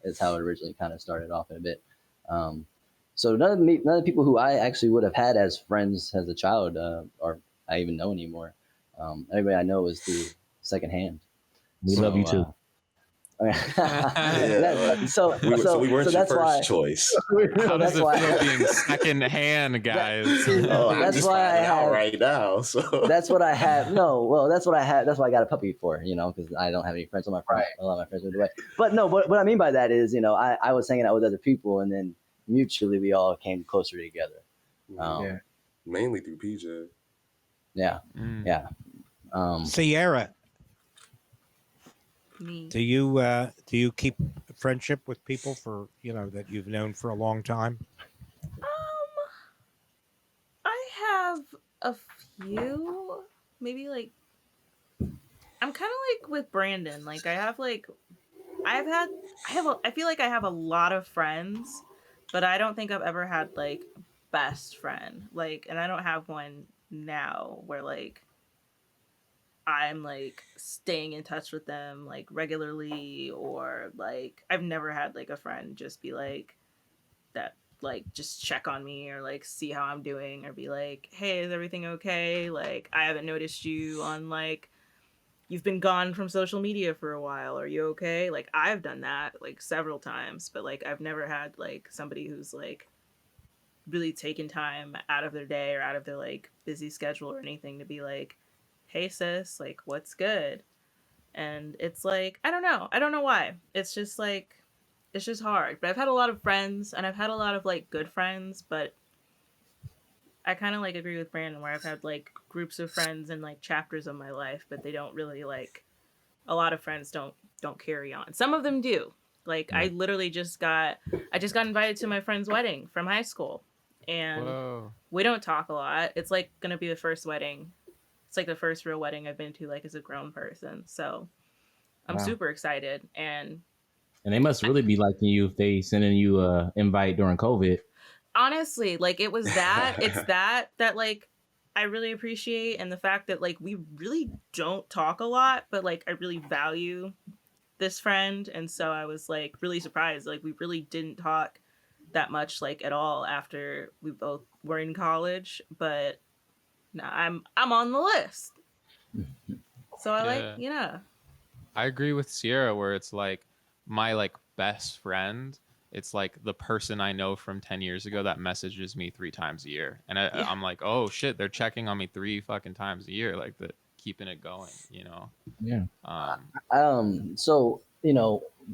Is how it originally kind of started off in a bit. So none of the people who I actually would have had as friends as a child, or I even know anymore. Everybody I know is through secondhand. We love you too. So we weren't your first choice. How does it feel being second hand, guys? That's why I have right now. So that's what I have. No, well, that's what I have. That's what I got a puppy for, because I don't have any friends on my friends. A lot of my friends moved away. But no, what I mean by that is, I was hanging out with other people, and then mutually we all came closer together. Mainly through PJ. Yeah. Sierra, Me. do you keep friendship with people for that you've known for a long time? I have a few, maybe like I'm kind of like with Brandon. Like I feel like I have a lot of friends, but I don't think I've ever had like best friend. Like, and I don't have one now where like I'm like staying in touch with them like regularly, or like I've never had like a friend just be like that, like just check on me or like see how I'm doing or be like, hey, is everything okay? Like I haven't noticed you on like you've been gone from social media for a while. Are you okay? Like I've done that like several times, but like I've never had like somebody who's like really taken time out of their day or out of their like busy schedule or anything to be like, hey sis, like what's good? And it's like I don't know why. It's just like it's just hard. But I've had a lot of friends, and I've had a lot of like good friends, but I kind of like agree with Brandon where I've had like groups of friends and like chapters of my life, but they don't really like, a lot of friends don't carry on. Some of them do. Like I literally just got invited to my friend's wedding from high school, and we don't talk a lot. It's like going to be the first wedding. It's like the first real wedding I've been to like as a grown person. So I'm super excited, and they must really be liking you if they sending you a invite during COVID. Honestly, like it was that, it's that like I really appreciate, and the fact that like we really don't talk a lot, but like I really value this friend, and so I was like really surprised. Like we really didn't talk that much like at all after we both were in college, but now I'm on the list. So I I agree with Sierra where it's like my like best friend. It's like the person I know from 10 years ago that messages me 3 times a year. And I'm like, oh shit, they're checking on me 3 fucking times a year. Like keeping it going, Yeah. So,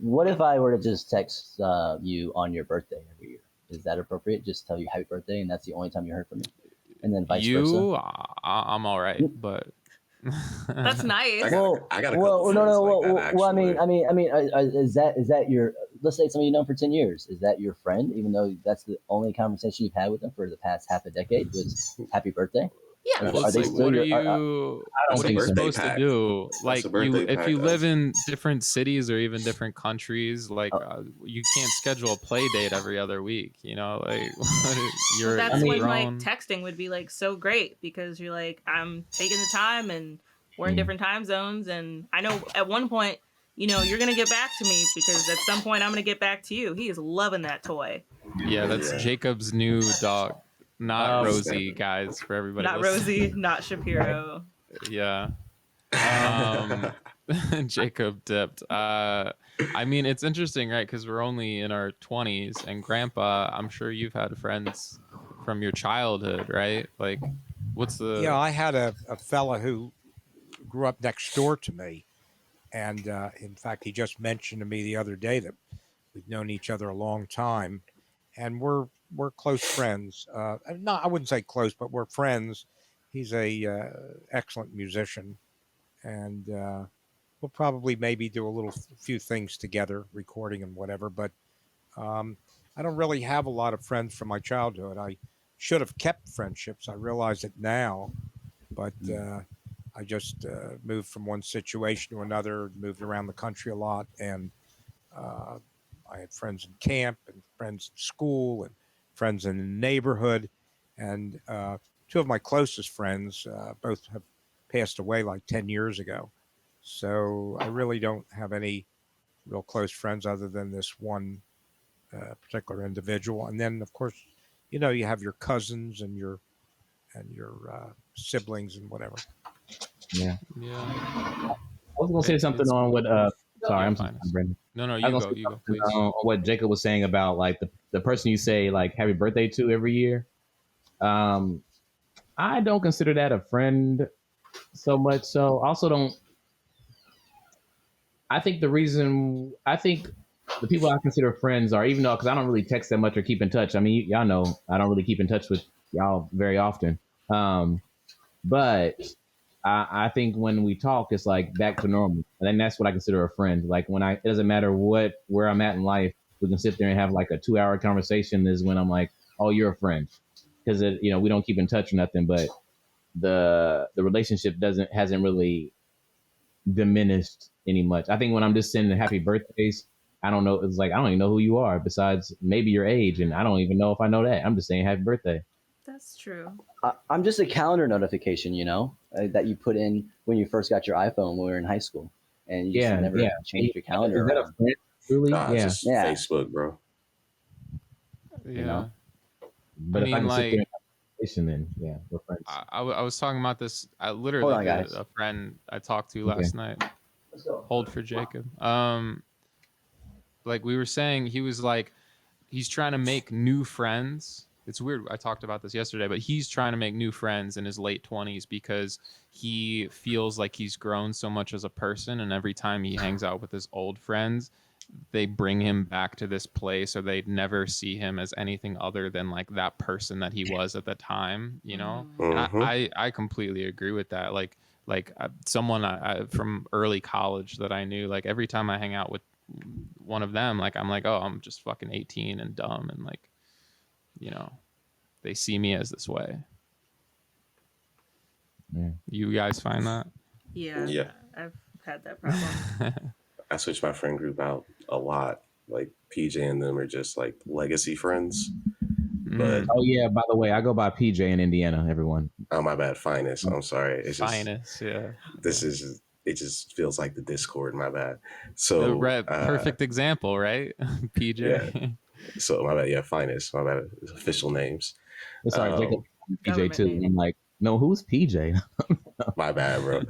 what if I were to just text you on your birthday every year? Is that appropriate? Just tell you happy birthday, and that's the only time you heard from me? And then vice versa? I'm all right, but that's nice. I got a couple friends like that, actually. Is that your, let's say somebody you've known for 10 years, is that your friend, even though that's the only conversation you've had with them for the past half a decade was happy birthday? Yeah. Well, what are you supposed to do? Like if you live in different cities or even different countries, like you can't schedule a play date every other week, like you're that's when grown. like texting would be like so great, because you're like, I'm taking the time and we're in different time zones, and I know at one point, you're gonna get back to me, because at some point I'm gonna get back to you. He is loving that toy. Yeah, that's Jacob's new dog. Not Rosie, guys, for everybody. Not listening. Rosie, not Shapiro. Yeah. Jacob dipped. I mean, it's interesting, right? Because we're only in our 20s, and Grandpa, I'm sure you've had friends from your childhood, right? Like, what's the... Yeah, I had a fella who grew up next door to me. And in fact, he just mentioned to me the other day that we've known each other a long time. And we're we're close friends. I wouldn't say close, but we're friends. He's a excellent musician, and we'll probably maybe do a few things together, recording and whatever. But I don't really have a lot of friends from my childhood. I should have kept friendships. I realize it now, but I just moved from one situation to another, moved around the country a lot, and I had friends in camp and friends in school and friends in the neighborhood, and two of my closest friends both have passed away like 10 years ago. So I really don't have any real close friends other than this one particular individual. And then, of course, you know, you have your cousins and your siblings and whatever. Yeah. Yeah. I was gonna say something on what. Sorry, I'm sorry, Brendan. No, You go, please. On what Jacob was saying about like the person you say like happy birthday to every year. I don't consider that a friend so much. So also don't. I think the people I consider friends are, even though, because I don't really text that much or keep in touch. I mean, y'all know I don't really keep in touch with y'all very often. But I think when we talk, it's like back to normal. And then that's what I consider a friend. Like it doesn't matter where I'm at in life, we can sit there and have like a 2-hour conversation is when I'm like, oh, you're a friend. Because, we don't keep in touch or nothing, but the relationship hasn't really diminished any much. I think when I'm just sending happy birthdays, I don't know. It's like, I don't even know who you are besides maybe your age. And I don't even know if I know that. I'm just saying happy birthday. That's true. I'm just a calendar notification, that you put in when you first got your iPhone when we were in high school, and you just never changed your calendar. Is that a friend? Really? Just Facebook, bro. Yeah. But if I can sit there and have a conversation, then we're friends. I was talking about this. I literally had a friend I talked to last night. Hold for Jacob. Like we were saying, he was like, he's trying to make new friends. It's weird. I talked about this yesterday, but he's trying to make new friends in his late 20s because he feels like he's grown so much as a person. And every time he hangs out with his old friends, they bring him back to this place, or they never see him as anything other than like that person that he was at the time, Mm-hmm. And I completely agree with that. Like someone from early college that I knew, like every time I hang out with one of them, like I'm like, oh, I'm just fucking 18 and dumb, and like, they see me as this way. Yeah. You guys find that? Yeah. I've had that problem. I switched my friend group out a lot. Like PJ and them are just like legacy friends. But by the way, I go by PJ in Indiana, everyone. Oh, my bad. Phines. I'm sorry. It's just Phines, yeah. It just feels like the Discord. My bad. So perfect example, right? PJ. Yeah. So my bad. Yeah, Phines. My bad. It's official names. Sorry, Jacob. PJ too. I'm like, no, who's PJ? My bad, bro.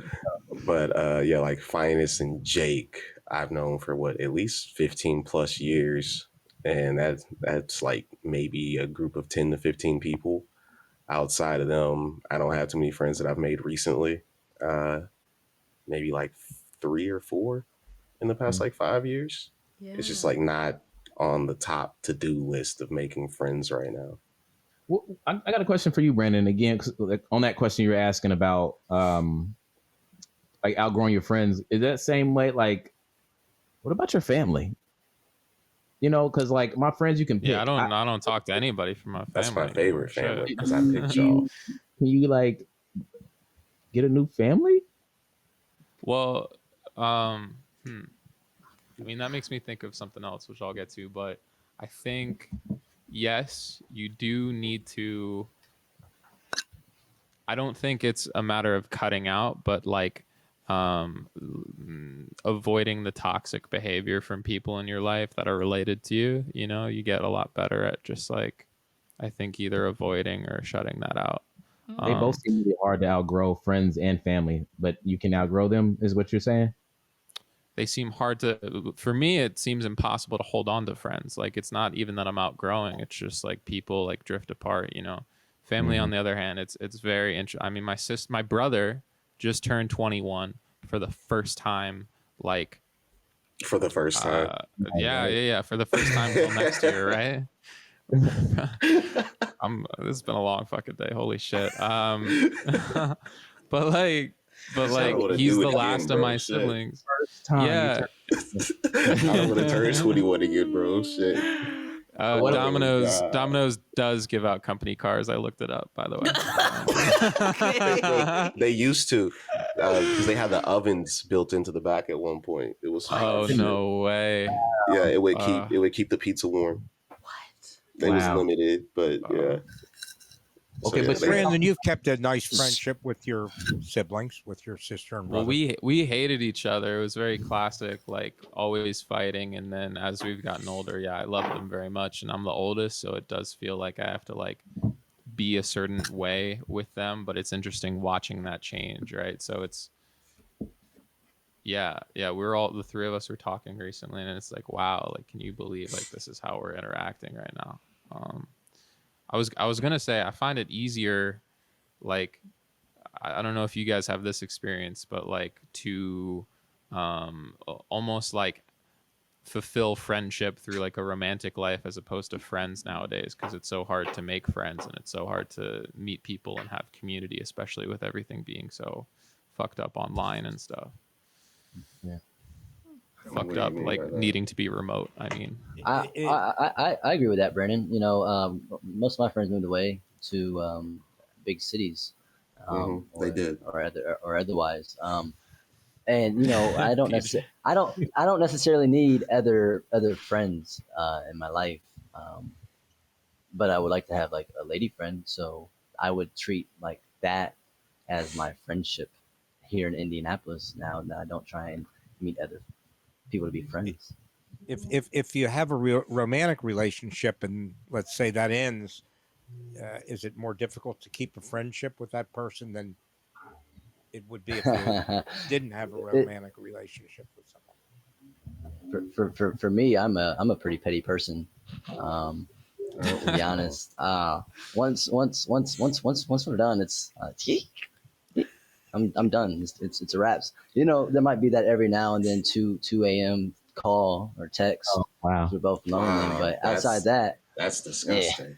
But like Phines and Jake, I've known for at least 15 plus years. And that's like maybe a group of 10 to 15 people. Outside of them, I don't have too many friends that I've made recently. Maybe like 3 or 4 in the past like 5 years. Yeah. It's just like not on the top to-do list of making friends right now. Well, I got a question for you, Brandon. Again, on that question you were asking about like outgrowing your friends, is that same way? Like, what about your family? Because like my friends, you can pick. Yeah, I don't talk to anybody from my family. That's my favorite family because I picked y'all. Can you like get a new family? Well, I mean, that makes me think of something else, which I'll get to. But I think, yes, you do need to. I don't think it's a matter of cutting out, but like avoiding the toxic behavior from people in your life that are related to you. You get a lot better at just like, I think either avoiding or shutting that out. They both seem to be hard to outgrow, friends and family, but you can outgrow them, is what you're saying? They seem hard to, for me, it seems impossible to hold on to friends. Like, it's not even that I'm outgrowing. It's just like people like drift apart, Family, on the other hand, it's very interesting. I mean, my brother just turned 21 for the first time, like. For the first time? Yeah, for the first time until next year, right? This has been a long fucking day. Holy shit. But like he's the last of my siblings. First time. Yeah. I don't want to turn 21 again, bro. Shit. Domino's does give out company cars. I looked it up, by the way. They used to, because they had the ovens built into the back at one point. It was. Oh no way! Yeah, it would keep the pizza warm. It was limited, but yeah. Okay, So, but Brandon, you've kept a nice friendship with your siblings, with your sister and brother. Well, we hated each other. It was very classic, like always fighting. And then as we've gotten older, yeah, I love them very much. And I'm the oldest, so it does feel like I have to like be a certain way with them. But it's interesting watching that change, right? So it's yeah. We're all the three of us were talking recently, and it's like, wow, like can you believe like this is how we're interacting right now? I was gonna say I find it easier, like I don't know if you guys have this experience, but like to almost like fulfill friendship through like a romantic life as opposed to friends nowadays, because it's so hard to make friends and it's so hard to meet people and have community, especially with everything being so fucked up online and stuff. Yeah. Fucked up, like needing to be remote. I mean, I agree with that, Brandon. You know, most of my friends moved away to big cities. They did, or otherwise. And you know, I don't necessarily need other friends in my life. But I would like to have like a lady friend, so I would treat like that as my friendship here in Indianapolis. Now that I don't try and meet other people to be friends. If you have a romantic relationship and let's say that ends, is it more difficult to keep a friendship with that person than it would be if you didn't have a romantic relationship with someone? For me, I'm a pretty petty person. To be honest, once we're done, it's I'm done. It's a wraps. You know, there might be that every now and then 2 a.m. call or text. Oh, wow. We're both lonely, but outside that, that's disgusting.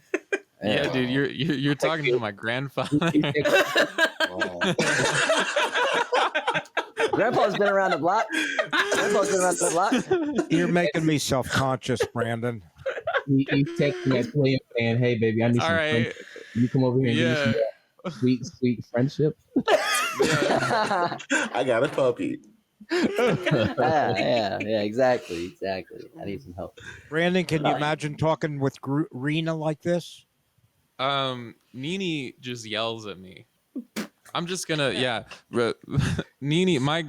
Yeah, dude, you're talking to my grandfather. Grandpa's been around the block. You're making me self-conscious, Brandon. You texting at 2 a.m. saying, "Hey, baby, I need some friendship. You come over here and give me some sweet friendship." I got a puppy. yeah, exactly. I need some help. Brandon, can you imagine talking with Rena like this? Nini just yells at me. I'm just gonna Nini, my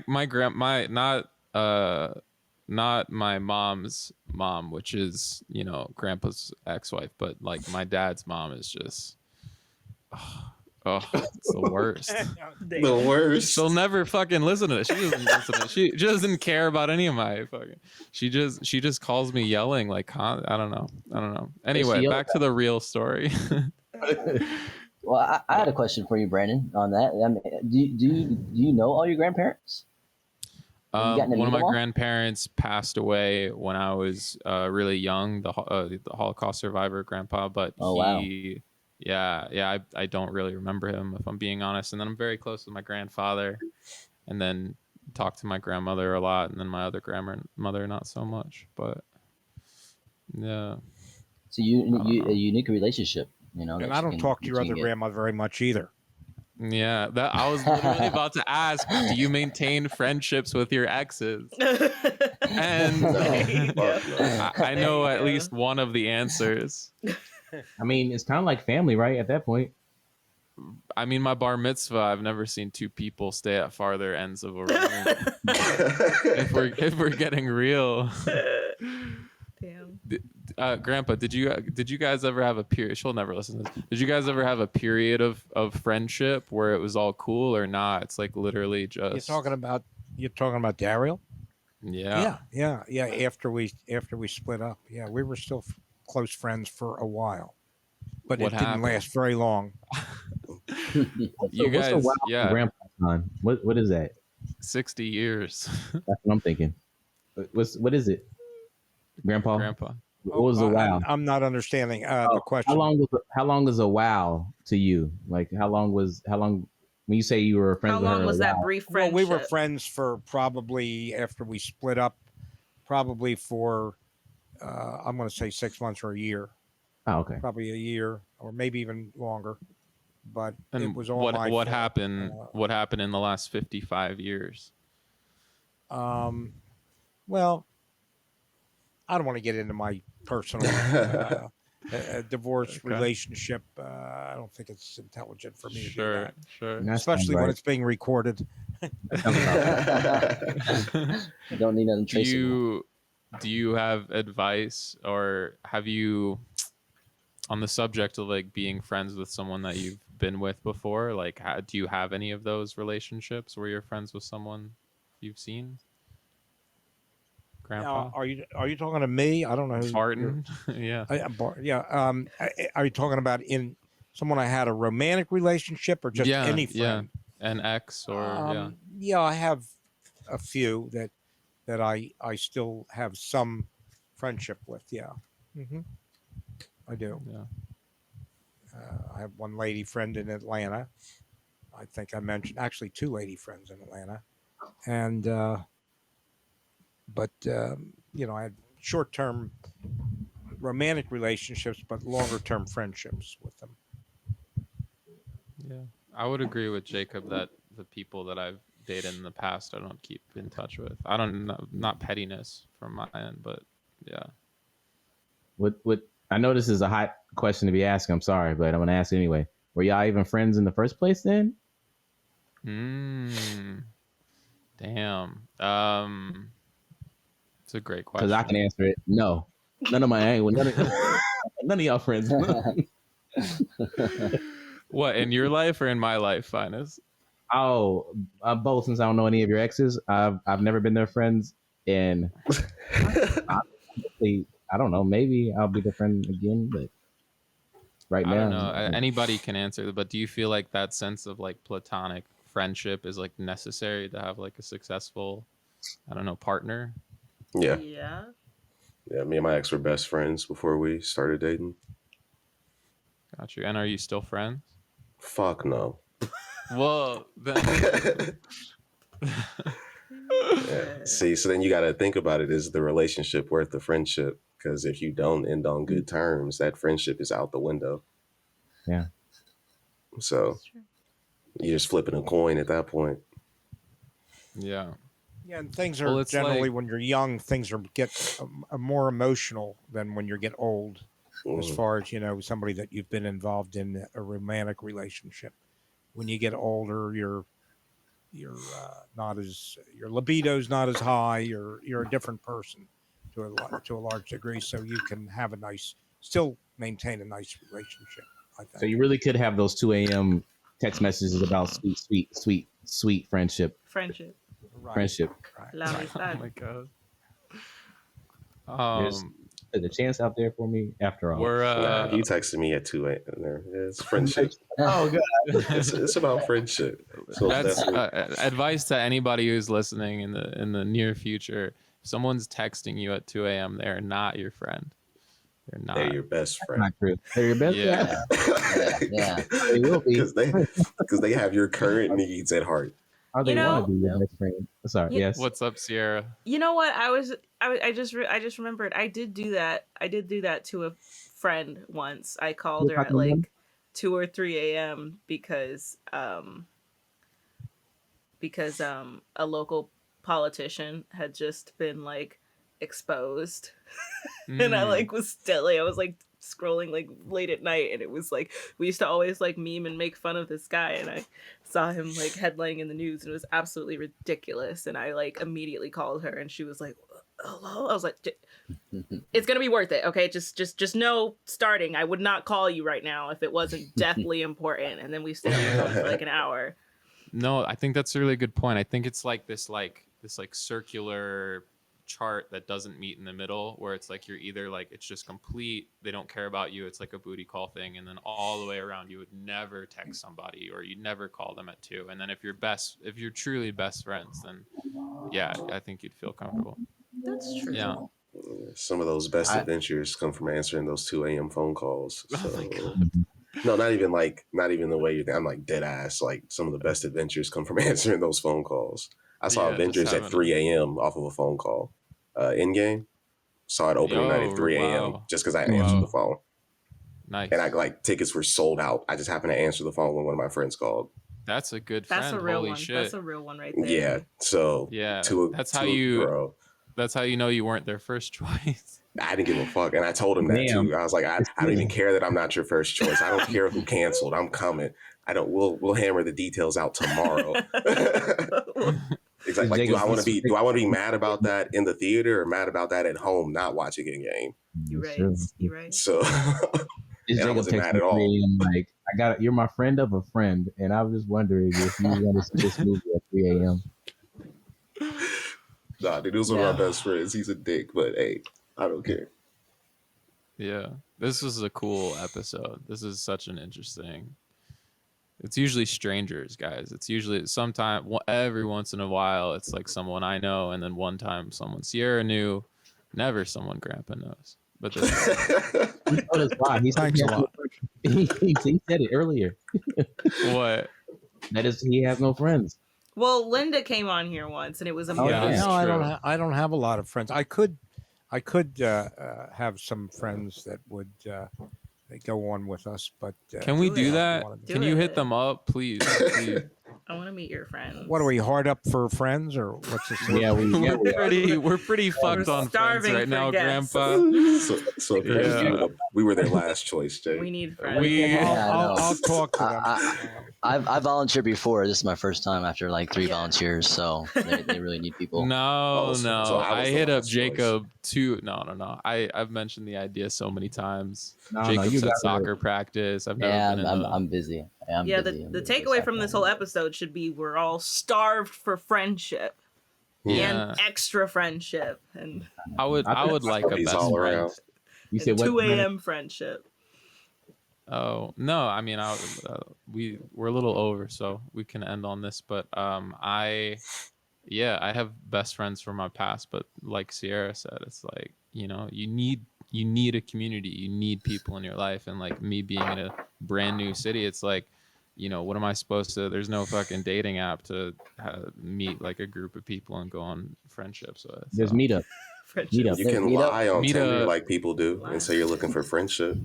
not my mom's mom, which is, you know, grandpa's ex-wife, but like my dad's mom is just it's the worst. The worst. She'll never fucking listen to it. She doesn't listen to it. She doesn't care about any of my fucking. She just calls me yelling like I don't know. Anyway, back to the real story. Well, I had a question for you, Brandon, on that. I mean, do you know all your grandparents? One of my grandparents passed away when I was really young, the Holocaust survivor grandpa, but I don't really remember him, if I'm being honest. And then I'm very close with my grandfather, and then talk to my grandmother a lot, and then my other grandmother not so much. But yeah. So a unique relationship, you know. And I don't talk to your other grandma very much either. Yeah, that I was literally about to ask. Do you maintain friendships with your exes? And I know at least one of the answers. I mean, it's kind of like family, right? At that point. I mean, my bar mitzvah, I've never seen two people stay at farther ends of a room. if we're getting real. Damn. Grandpa, did you guys ever have a period? She'll never listen to this. Did you guys ever have a period of friendship where it was all cool or not? It's like literally just. You're talking about Daryl? Yeah. Yeah. After we split up, yeah, we were still close friends for a while, but it didn't last very long. You guys, yeah. Grandpa's time. What is that? 60 years. That's what I'm thinking. What is it? Grandpa. What was a wow? I'm not understanding the question. How long is a wow to you? Like how long when you say you were friends How with her? long was that wow. brief Well, friendship? we were friends for probably, after we split up, probably for I'm going to say 6 months or a year. Oh, okay. Probably a year or maybe even longer. But And it was all what my what fault. happened? What happened in the last 55 years? Well, I don't want to get into my personal divorce relationship. I don't think it's intelligent for me to do that. Sure. Especially when it's being recorded. Don't need nothing traceable. Do you have advice, or have you, on the subject of like being friends with someone that you've been with before, like do you have any of those relationships where you're friends with someone you've seen? Grandpa? Are you talking to me? I don't know who. Barton? Yeah. Are you talking about in someone I had a romantic relationship or just any friend? Yeah. An ex or Yeah, I have a few that I still have some friendship with. Yeah, I do. Yeah. I have one lady friend in Atlanta. I think I mentioned actually two lady friends in Atlanta, and but I had short-term romantic relationships, but longer-term friendships with them. Yeah, I would agree with Jacob that the people that I've dated in the past, I don't keep in touch with. I don't know, not pettiness from my end, but yeah. What I know this is a hot question to be asking. I'm sorry, but I'm gonna ask anyway. Were y'all even friends in the first place then? Damn. It's a great question. Because I can answer it. No, none of none of y'all friends. What, in your life or in my life, Phines? Oh, both. Since I don't know any of your exes, I've never been their friends, and I don't know. Maybe I'll be their friend again, but right now, I don't know. Anybody can answer, but do you feel like that sense of like platonic friendship is like necessary to have like a successful, I don't know, partner? Yeah. Yeah. Me and my ex were best friends before we started dating. Got you. And are you still friends? Fuck no. Well, yeah. See, so then you got to think about it. Is the relationship worth the friendship? Because if you don't end on good terms, that friendship is out the window. Yeah. So you're just flipping a coin at that point. Yeah. Yeah, and things are generally when you're young, things get more emotional than when you get old. As far as somebody that you've been involved in a romantic relationship. When you get older, you're not as, your libido's not as high. You're a different person to a large degree. So you can have still maintain a nice relationship, I think. So you really could have those 2 a.m. text messages about sweet friendship. Friendship. Friendship. Right. Oh my god. There's a chance out there for me after all. You texted me at 2 a.m. It's friendship. Oh god. It's about friendship. So that's advice to anybody who's listening in the near future. If someone's texting you at 2 a.m., they're not your friend. They're not. They're your best friend. Not true. They're your best friend. Yeah. They will be. Because they have your current needs at heart. Or they want to be your best friend. Sorry. Yes. What's up, Sierra? You know what? I just remembered. I did do that. I did do that to a friend once. I called her at like 2 or 3 a.m. because a local politician had just been like exposed, and I like was still I was like scrolling like late at night, and it was like we used to always like meme and make fun of this guy, and I saw him like headlining in the news, and it was absolutely ridiculous, and I like immediately called her, and she was like, hello? I was like, it's gonna be worth it, okay? Just know starting I would not call you right now if it wasn't deathly important. And then we stayed on the phone for like an hour. No, I think that's a really good point. I think it's like this circular chart that doesn't meet in the middle, where it's like you're either like it's just complete, they don't care about you, it's like a booty call thing, and then all the way around you would never text somebody or you'd never call them at 2. And then if you're truly best friends, then yeah, I think you'd feel comfortable. That's true. Yeah. Some of those best adventures come from answering those 2 a.m. phone calls. So, Oh my God. no, not even the way you're. I'm like dead ass. Like some of the best adventures come from answering those phone calls. I saw Yeah, Avengers just at 3 a.m. off of a phone call. In game, saw it opening night at 3 a.m. Wow. just because I answered the phone. Nice. And I like tickets were sold out. I just happened to answer the phone when one of my friends called. That's a good friend. That's a real Holy one. shit. That's a real one right there. Yeah. So Yeah. That's how you know you weren't their first choice. I didn't give a fuck. And I told him that too. I was like, I don't even care that I'm not your first choice. I don't care who canceled. I'm coming. We'll hammer the details out tomorrow. Exactly. Like, do I want to be mad about that in the theater or mad about that at home not watching a game? You're right. You're right. So I wasn't mad at all. Like, you're my friend of a friend, and I was just wondering if you want to see this movie at 3 a.m. Nah, dude, he was one of my best friends. He's a dick, but hey, I don't care. Yeah, this is a cool episode. This is such an interesting. It's usually strangers, guys. It's usually every once in a while, it's like someone I know, and then one time someone Sierra knew, never someone Grandpa knows. But this he told us why. He said he said it earlier. What? That is, he has no friends. Well, Linda came on here once, and it was amazing. Yeah, no, I don't have a lot of friends. I could have some friends that would go on with us, but can we do that? Can you hit them up, please? I want to meet your friends. What are we hard up for friends, or what's this? Yeah, we're pretty fucked on friends right now, guests. Grandpa. So we were their last choice, Jay. We need friends. I'll talk to them. I volunteered before. This is my first time after like 3 volunteers, so they really need people. No. So I hit up Jacob too. No. I've mentioned the idea so many times. Jacob said soccer practice. I'm busy. The takeaway from this whole episode should be we're all starved for friendship and extra friendship, and I would like a best friend. You said 2 a.m. friendship. Oh no, I mean we're a little over, so we can end on this. But I have best friends from my past, but like Sierra said, it's like, you know, you need a community, you need people in your life, and like me being in a brand new city, it's like, you know, what am I supposed to? There's no fucking dating app to meet like a group of people and go on friendships with. There's Meetup. You can lie on Tinder like people do and say you're looking for friendship.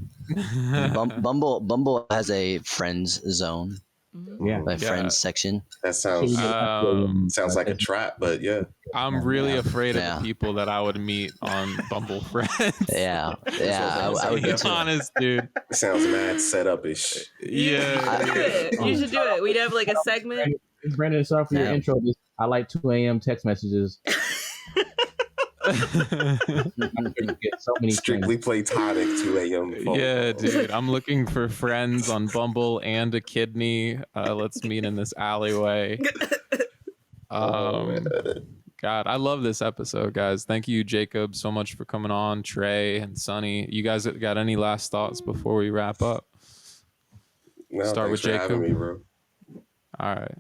Bumble has a friends zone. Friends section. That sounds like a trap, but yeah. I'm really afraid of the people that I would meet on Bumble Friends. I would be honest, dude. It sounds mad setup-ish. Yeah. You should do it. We'd have like a segment. Brandon, sorry for your intro. I like 2 a.m. text messages. Strictly platonic 2 a.m. Yeah, dude. I'm looking for friends on Bumble and a kidney. Let's meet in this alleyway. God, I love this episode, guys. Thank you, Jacob, so much for coming on. Trey and Sonny. You guys got any last thoughts before we wrap up? No, start with Jacob. Me, bro. All right.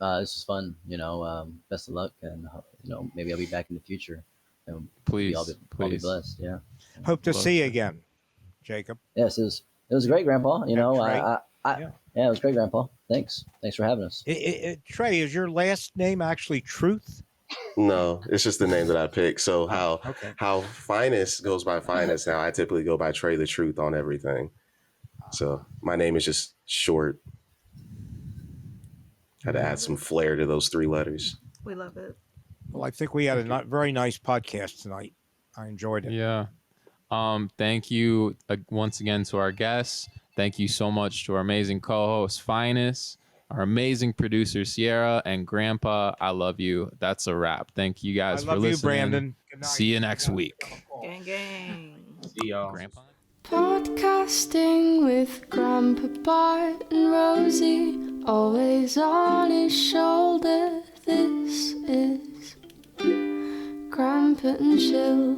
This was fun. Best of luck, and maybe I'll be back in the future. Please, I'll be blessed. Yeah. Hope to see you again, Jacob. Yes, it was great, Grandpa. It was great, Grandpa. Thanks for having us. Trey, is your last name actually Truth? No, it's just the name that I picked. So how Phines goes by Phines now, I typically go by Trey the Truth on everything. So my name is just short. Had to add some flair to those 3 letters. We love it. Well, I think we had a very nice podcast tonight. I enjoyed it. Yeah. Thank you once again to our guests. Thank you so much to our amazing co-host, Phines, our amazing producer, Sierra, and Grandpa. I love you. That's a wrap. Thank you guys for listening. I love you, Brandon. Good night. See you next week. Gang. See y'all. Grandpa. Podcasting with Grandpa Bart and Rosie, always on his shoulder. This is Grandpa and Chill.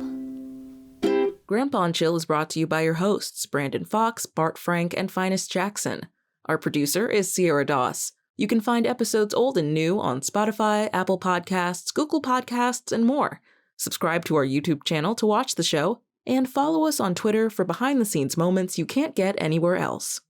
Grandpa and Chill is brought to you by your hosts, Brandon Fox, Bart Frank, and Phines Jackson. Our producer is Sierra Doss. You can find episodes old and new on Spotify, Apple Podcasts, Google Podcasts, and more. Subscribe to our YouTube channel to watch the show, and follow us on Twitter for behind-the-scenes moments you can't get anywhere else.